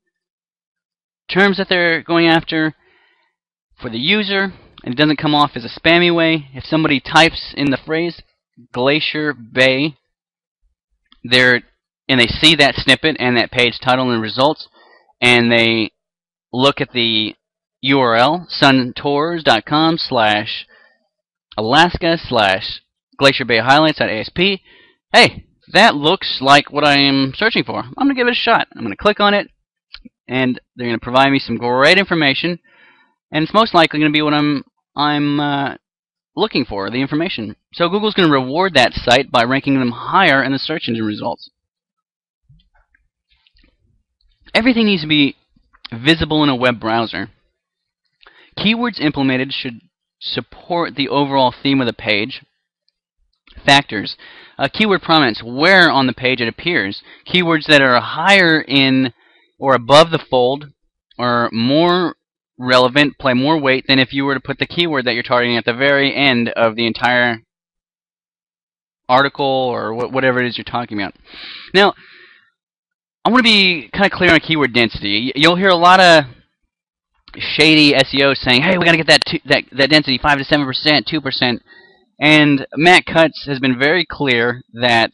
A: terms that they're going after for the user, and it doesn't come off as a spammy way. If somebody types in the phrase Glacier Bay, and they see that snippet and that page title and results, and they look at the URL, suntours.com/Alaska/Glacier Bay Highlights.asp. Hey, that looks like what I am searching for. I'm going to give it a shot. I'm going to click on it, and they're going to provide me some great information, and it's most likely going to be what I'm looking for, the information. So Google's going to reward that site by ranking them higher in the search engine results. Everything needs to be visible in a web browser. Keywords implemented should support the overall theme of the page. Factors: keyword prominence, where on the page it appears. Keywords that are higher in or above the fold are more relevant, play more weight than if you were to put the keyword that you're targeting at the very end of the entire article or whatever it is you're talking about. Now, I want to be kind of clear on keyword density. You'll hear a lot of shady SEO saying, hey, we got to get that density 5 to 7%, 2%. And Matt Cutts has been very clear that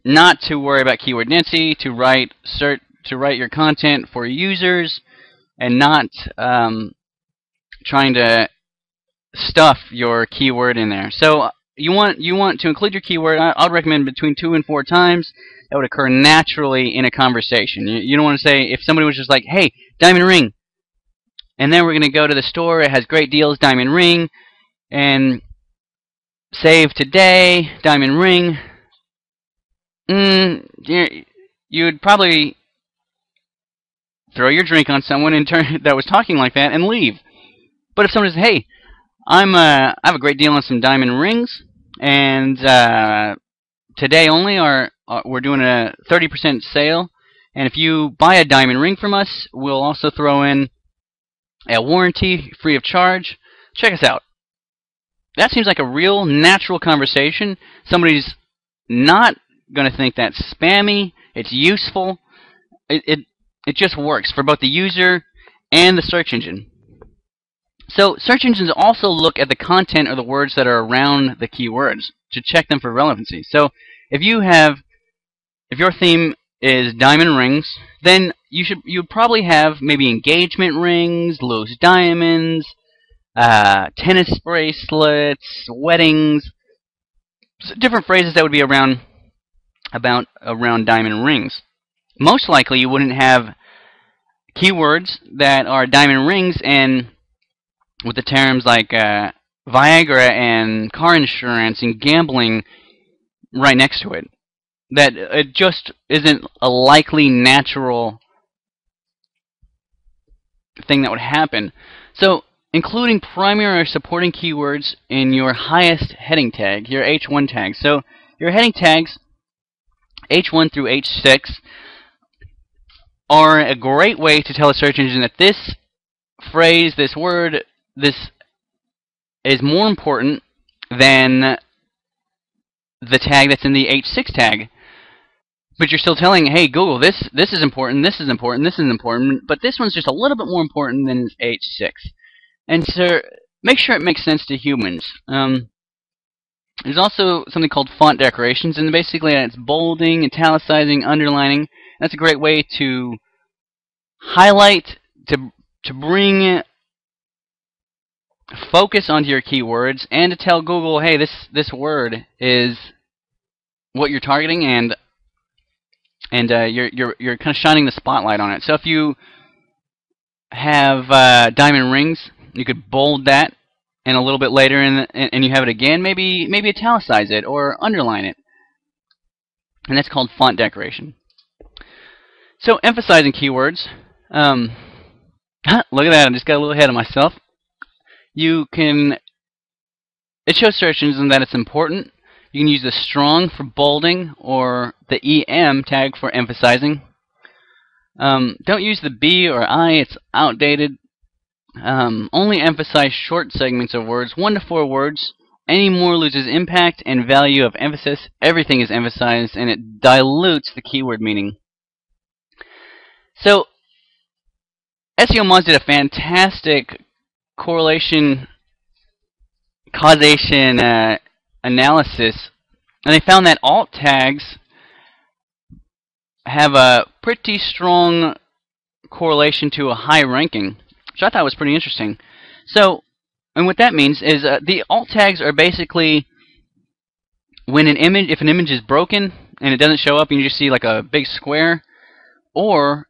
A: not to worry about keyword density, to write your content for users, and not trying to stuff your keyword in there. So you want to include your keyword. I'd recommend between 2 and 4 times. That would occur naturally in a conversation. You don't want to say, if somebody was just like, hey, diamond ring, and then we're going to go to the store, it has great deals, diamond ring, and save today, diamond ring, you'd probably throw your drink on someone that was talking like that and leave. But if someone says, hey, I have a great deal on some diamond rings, and today only we're doing a 30% sale, and if you buy a diamond ring from us, we'll also throw in a warranty free of charge. Check us out. That seems like a real natural conversation. Somebody's not going to think that's spammy. It's useful. It just works for both the user and the search engine. So search engines also look at the content or the words that are around the keywords to check them for relevancy. So if your theme is diamond rings, then you'd probably have maybe engagement rings, loose diamonds, tennis bracelets, weddings, different phrases that would be around diamond rings. Most likely you wouldn't have keywords that are diamond rings and with the terms like Viagra and car insurance and gambling right next to it. That it just isn't a likely natural thing that would happen. So including primary or supporting keywords in your highest heading tag, your H1 tags. So your heading tags, H1 through H6, are a great way to tell a search engine that this phrase, this word, this is more important than the tag that's in the H6 tag. But you're still telling, hey, Google, this is important, this is important, this is important, but this one's just a little bit more important than H6. And so make sure it makes sense to humans. There's also something called font decorations, and basically it's bolding, italicizing, underlining. That's a great way to highlight, to bring focus onto your keywords, and to tell Google, hey, this word is what you're targeting, and you're kind of shining the spotlight on it. So if you have diamond rings, you could bold that, and a little bit later, and you have it again, maybe italicize it or underline it, and that's called font decoration. So emphasizing keywords. Look at that! I just got a little ahead of myself. It shows search engines that it's important. You can use the strong for bolding or the EM tag for emphasizing. Don't use the B or I, it's outdated. Only emphasize short segments of words, 1 to 4 words. Any more loses impact and value of emphasis. Everything is emphasized and it dilutes the keyword meaning. So, SEO Mods did a fantastic correlation causation analysis, and they found that alt tags have a pretty strong correlation to a high ranking, which I thought was pretty interesting. So, and what that means is the alt tags are basically when if an image is broken and it doesn't show up and you just see like a big square, or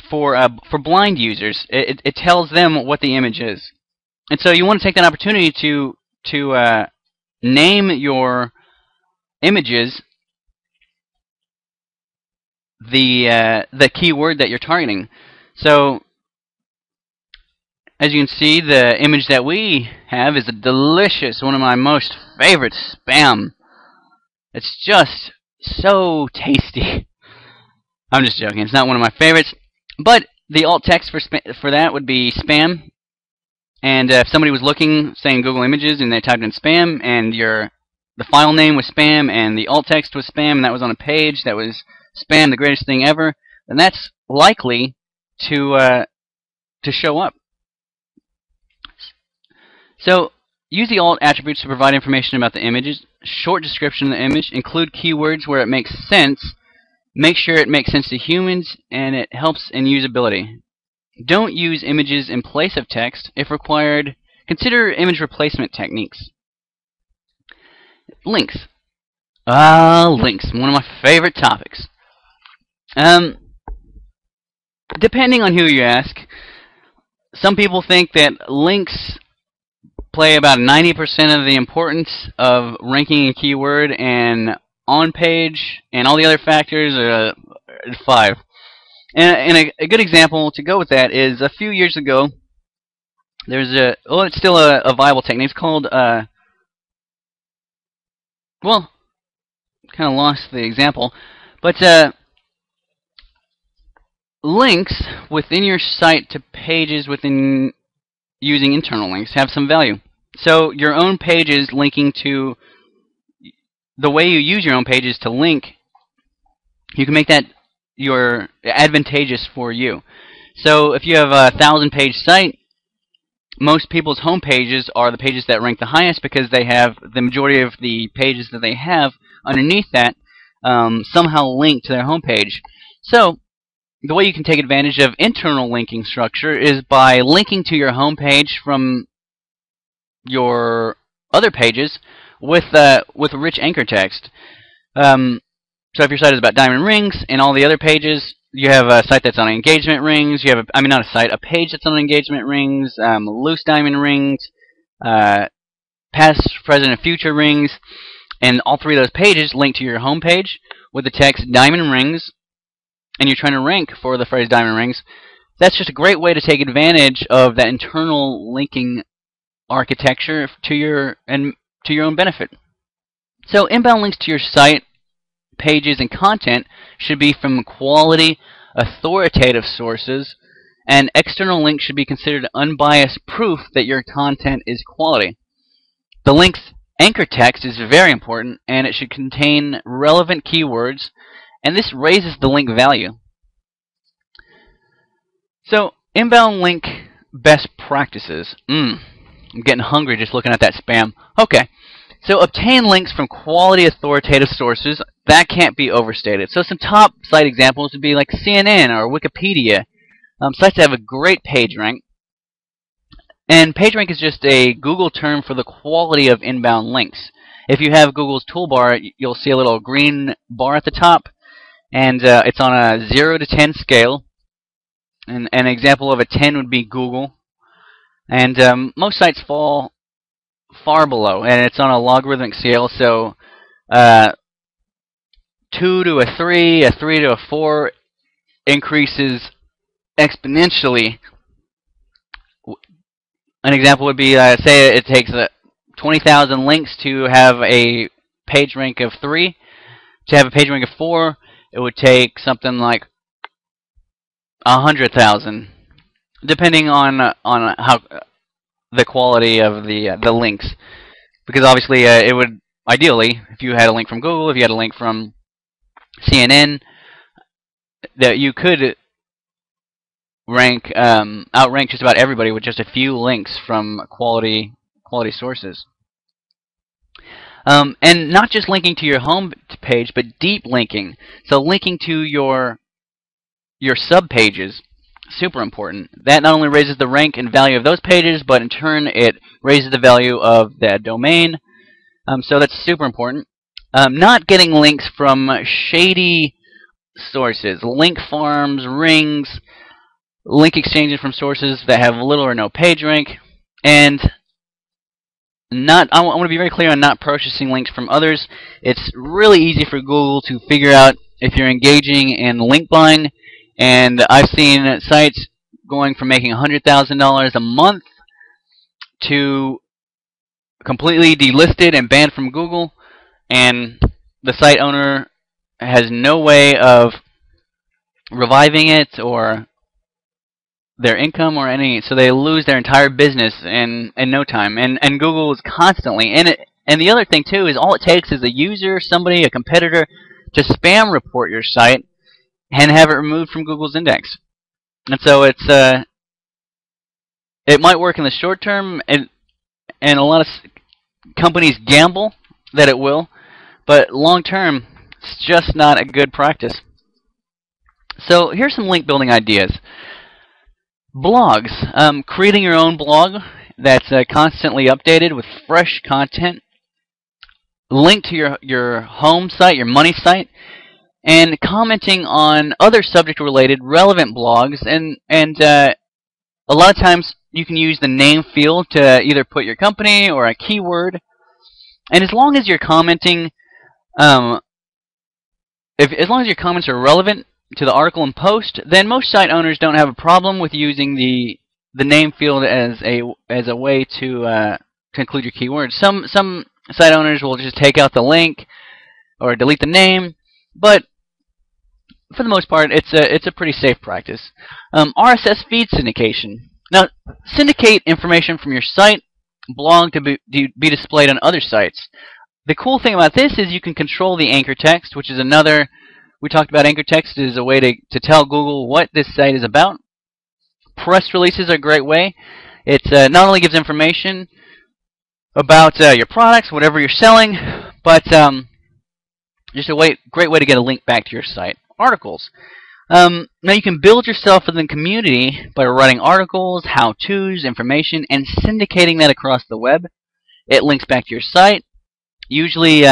A: for blind users, it tells them what the image is. And so you want to take that opportunity to name your images the keyword that you're targeting. So as you can see, the image that we have is a delicious, one of my most favorite, spam. It's just so tasty. I'm just joking. It's not one of my favorites, but the alt text for that would be spam. And if somebody was looking, say in Google Images, and they typed in spam, and the file name was spam, and the alt text was spam, and that was on a page that was spam, the greatest thing ever, then that's likely to show up. So use the alt attributes to provide information about the images, short description of the image, include keywords where it makes sense, make sure it makes sense to humans, and it helps in usability. Don't use images in place of text. If required, consider image replacement techniques. Links. Links, one of my favorite topics. Depending on who you ask, some people think that links play about 90% of the importance of ranking a keyword, and on page and all the other factors are 5. And a good example to go with that is a few years ago, there's it's still a viable technique. It's called, well, kind of lost the example, but links within your site to pages within using internal links have some value. So your own pages linking to, the way you use your own pages to link, you can make that advantageous for you. So if you have a 1,000-page site, most people's home pages are the pages that rank the highest because they have the majority of the pages that they have underneath that somehow linked to their home page. So the way you can take advantage of internal linking structure is by linking to your home page from your other pages with rich anchor text. So if your site is about diamond rings and all the other pages, you have a site that's on engagement rings, you have a page that's on engagement rings, loose diamond rings, past, present, and future rings, and all 3 of those pages link to your home page with the text diamond rings, and you're trying to rank for the phrase diamond rings. That's just a great way to take advantage of that internal linking architecture to your own benefit. So inbound links to your site, pages, and content should be from quality, authoritative sources, and external links should be considered unbiased proof that your content is quality. The link's anchor text is very important, and it should contain relevant keywords, and this raises the link value. So, inbound link best practices. I'm getting hungry just looking at that spam. Okay, so obtain links from quality authoritative sources. That can't be overstated. So some top site examples would be like CNN or Wikipedia. Sites that have a great page rank. And PageRank is just a Google term for the quality of inbound links. If you have Google's toolbar, you'll see a little green bar at the top, and it's on a 0 to 10 scale. And an example of a 10 would be Google. And most sites fall far below, and it's on a logarithmic scale, so 2 to a 3, a 3 to a 4 increases exponentially. An example would be, say it takes 20,000 links to have a page rank of 3. To have a page rank of 4, it would take something like 100,000, depending on how the quality of the links. Because obviously, it would ideally, if you had a link from Google, if you had a link from CNN, that you could outrank just about everybody with just a few links from quality sources. And not just linking to your home page, but deep linking. So linking to your sub pages, super important. That not only raises the rank and value of those pages, but in turn it raises the value of that domain. So that's super important. Not getting links from shady sources, link farms, rings, link exchanges from sources that have little or no page rank, and I want to be very clear on not purchasing links from others. It's really easy for Google to figure out if you're engaging in link buying, and I've seen sites going from making $100,000 a month to completely delisted and banned from Google, and the site owner has no way of reviving it or their income or any, so they lose their entire business in no time. And Google is constantly, and the other thing too is all it takes is a user, somebody, a competitor, to spam report your site and have it removed from Google's index. And so it might work in the short term, and a lot of companies gamble that it will, but long term, it's just not a good practice. So here's some link building ideas. Blogs. Creating your own blog that's constantly updated with fresh content. Link to your home site, your money site, and commenting on other subject-related relevant blogs. And a lot of times you can use the name field to either put your company or a keyword. And as long as you're commenting, as long as your comments are relevant to the article and post, then most site owners don't have a problem with using the name field as a way to include your keywords. Some site owners will just take out the link or delete the name, but for the most part, it's a pretty safe practice. RSS feed syndication. Now, syndicate information from your site, blog to be displayed on other sites. The cool thing about this is you can control the anchor text, which is another. We talked about anchor text is a way to tell Google what this site is about. Press releases are a great way. It not only gives information about your products, whatever you're selling, but just a great way to get a link back to your site. Articles. Now you can build yourself within the community by writing articles, how-tos, information, and syndicating that across the web. It links back to your site. Usually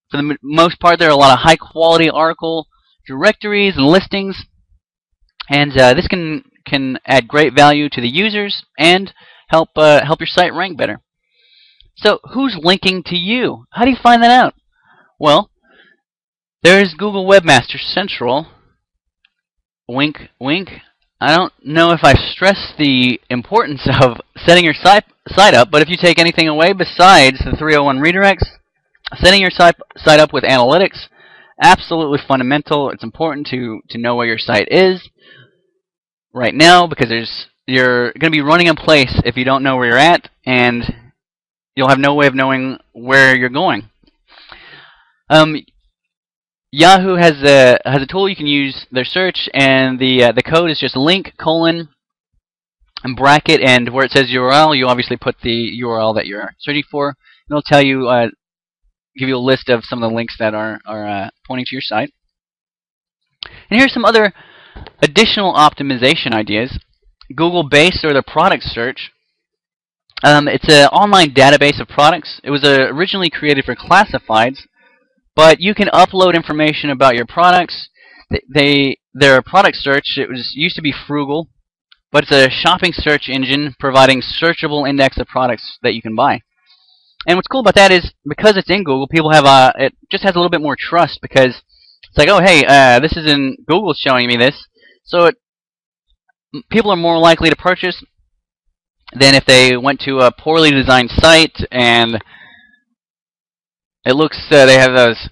A: for the most part, there are a lot of high-quality article directories and listings, and this can add great value to the users and help your site rank better. So, who's linking to you? How do you find that out? Well, there's Google Webmaster Central. Wink, wink. I don't know if I've stressed the importance of setting your site up, but if you take anything away besides the 301 redirects, setting your site up with analytics, absolutely fundamental. It's important to know where your site is. right now, because you're going to be running in place if you don't know where you're at, and you'll have no way of knowing where you're going. Yahoo has a tool you can use their search, and the code is just link : and bracket, and where it says URL, you obviously put the URL that you're searching for, and it'll tell you, give you a list of some of the links that are pointing to your site. And here's some other additional optimization ideas. Google Base, or the product search. It's an online database of products. It was originally created for classifieds, but you can upload information about your products. Their product search, used to be Frugal, but it's a shopping search engine providing searchable index of products that you can buy. And what's cool about that is, because it's in Google, people have it just has a little bit more trust, because it's like, oh hey, this is in Google showing me this, so people are more likely to purchase than if they went to a poorly designed site and it looks they have those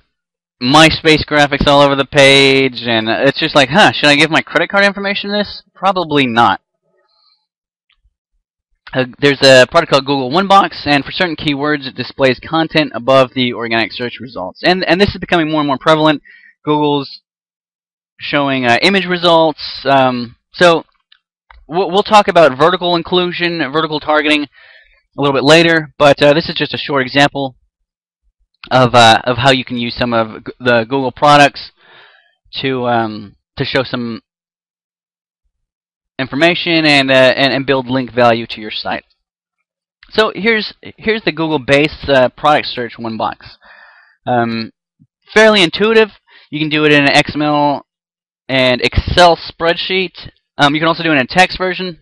A: MySpace graphics all over the page, and it's just like, huh, should I give my credit card information to this? Probably not. There's a product called Google One Box, and for certain keywords it displays content above the organic search results. And this is becoming more and more prevalent. Google's showing image results. So we'll talk about vertical inclusion, vertical targeting a little bit later, but this is just a short example of how you can use some of the Google products to show some information and build link value to your site. So here's the Google Base product search one box. Fairly intuitive. You can do it in an XML and Excel spreadsheet. You can also do it in a text version.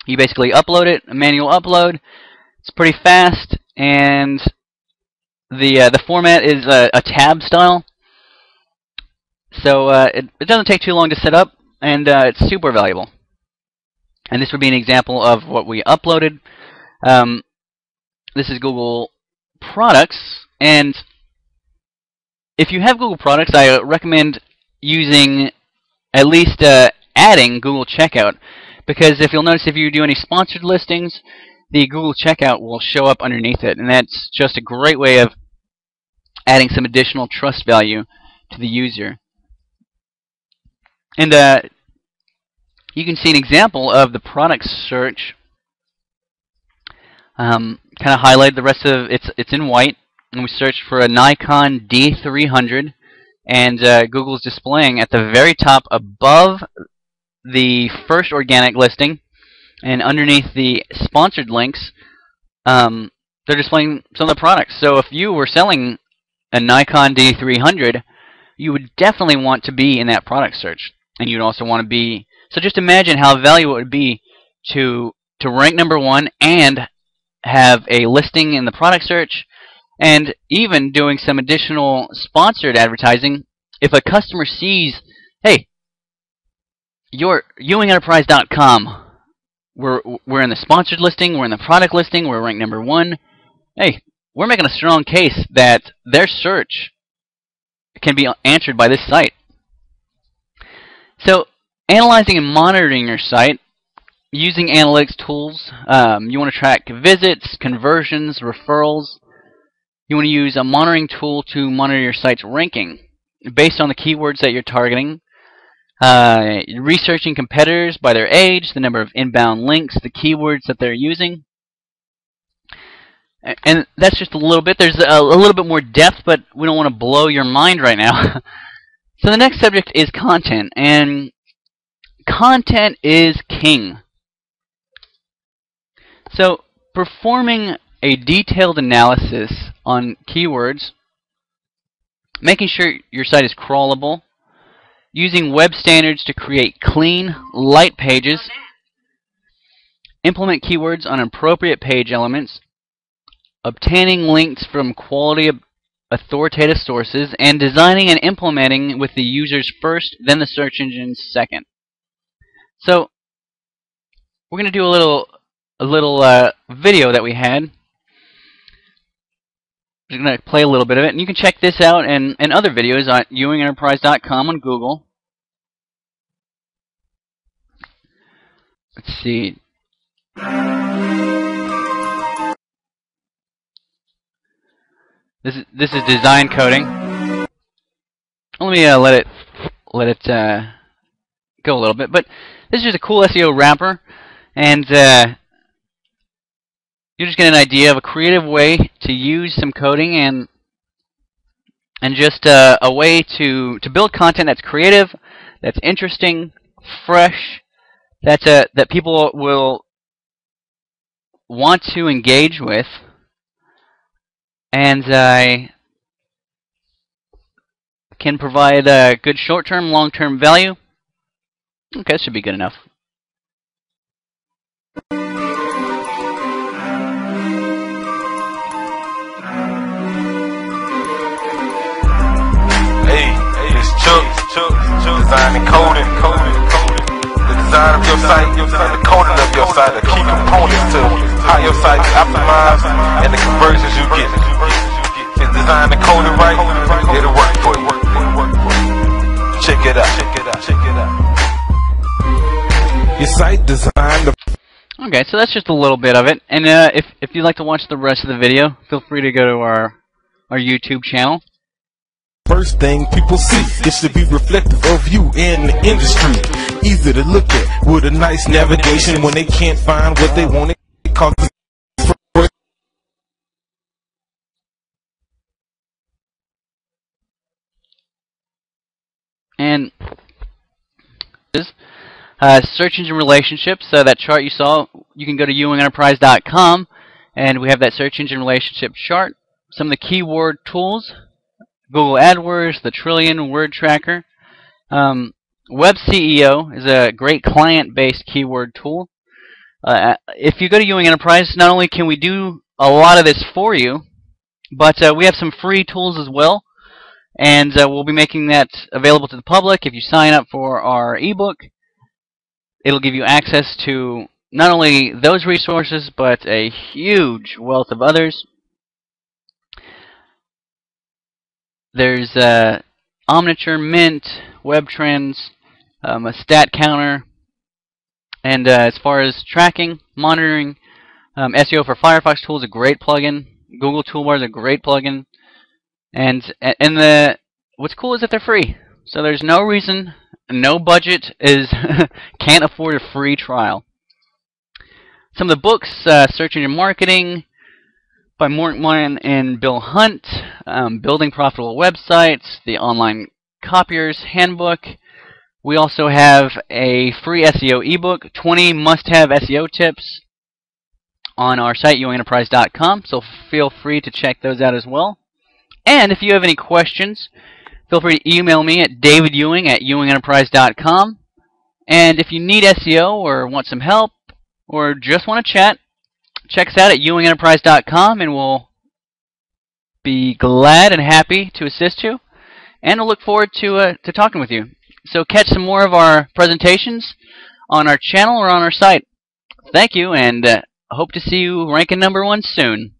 A: You basically upload it, a manual upload. It's pretty fast, and the format is a tab style. So it doesn't take too long to set up, and it's super valuable. And this would be an example of what we uploaded. This is Google Products, and if you have Google Products, I recommend using, at least adding Google Checkout, because if you'll notice, if you do any sponsored listings, the Google Checkout will show up underneath it, and that's just a great way of adding some additional trust value to the user. And you can see an example of the product search. Kind of highlight the rest of it's in white, and we searched for a Nikon D300, and Google's displaying at the very top above the first organic listing, and underneath the sponsored links, they're displaying some of the products. So if you were selling a Nikon D300, you would definitely want to be in that product search, and you'd also want to be. So just imagine how valuable it would be to rank #1 and have a listing in the product search, and even doing some additional sponsored advertising. If a customer sees, hey, you're ewingenterprise.com, we're in the sponsored listing, we're in the product listing, we're ranked #1. Hey, we're making a strong case that their search can be answered by this site. So, analyzing and monitoring your site using analytics tools. You want to track visits, conversions, referrals. You want to use a monitoring tool to monitor your site's ranking based on the keywords that you're targeting. Researching competitors by their age, the number of inbound links, the keywords that they're using. And that's just a little bit. There's a little bit more depth, but we don't want to blow your mind right now. So the next subject is content, and content is king. So performing a detailed analysis on keywords, making sure your site is crawlable, using web standards to create clean, light pages, implement keywords on appropriate page elements, obtaining links from quality authoritative sources, and designing and implementing with the users first, then the search engines second. So we're going to do a little video that we had. I'm going to play a little bit of it, and you can check this out and other videos on ewingenterprise.com on Google. let's see. This is design coding. Let me let it go a little bit. But this is just a cool SEO wrapper, and you're just getting an idea of a creative way to use some coding and just a way to build content that's creative, that's interesting, fresh, that people will want to engage with, and can provide good short-term, long-term value. Okay, this should be good enough.
B: Design and coding. The design of your site, the coding of your site, the key components to how your site is optimized and the conversions you get. If design and coding right, it'll work for you. Check it out. Your site designed.
A: Okay, so that's just a little bit of it. And if you'd like to watch the rest of the video, feel free to go to our YouTube channel.
B: First thing people see, it should be reflective of you in the industry. Easy to look at with a nice navigation when they can't find what they want. It causes
A: and this search engine relationships. That chart you saw, you can go to youngenterprise.com, and we have that search engine relationship chart. Some of the keyword tools. Google AdWords, the Trillion Word Tracker. Web CEO is a great client-based keyword tool. If you go to Ewing Enterprise, not only can we do a lot of this for you, but we have some free tools as well, and we'll be making that available to the public. If you sign up for our ebook, it'll give you access to not only those resources, but a huge wealth of others. There's Omniture, Mint, Web Trends, a stat counter, and as far as tracking, monitoring, SEO for Firefox Tool is a great plugin. Google Toolbar is a great plugin, and what's cool is that they're free. So there's no reason, no budget can't afford a free trial. Some of the books: Search Engine Marketing by Mortman and Bill Hunt, Building Profitable Websites, the Online Copier's Handbook. We also have a free SEO ebook, 20 must-have SEO tips, on our site, youngenterprise.com, so feel free to check those out as well. And if you have any questions, feel free to email me at davidewing@youngenterprise.com. And if you need SEO or want some help or just want to chat, check us out at youngenterprise.com, and we'll be glad and happy to assist you. And we'll look forward to talking with you. So catch some more of our presentations on our channel or on our site. Thank you, and hope to see you ranking #1 soon.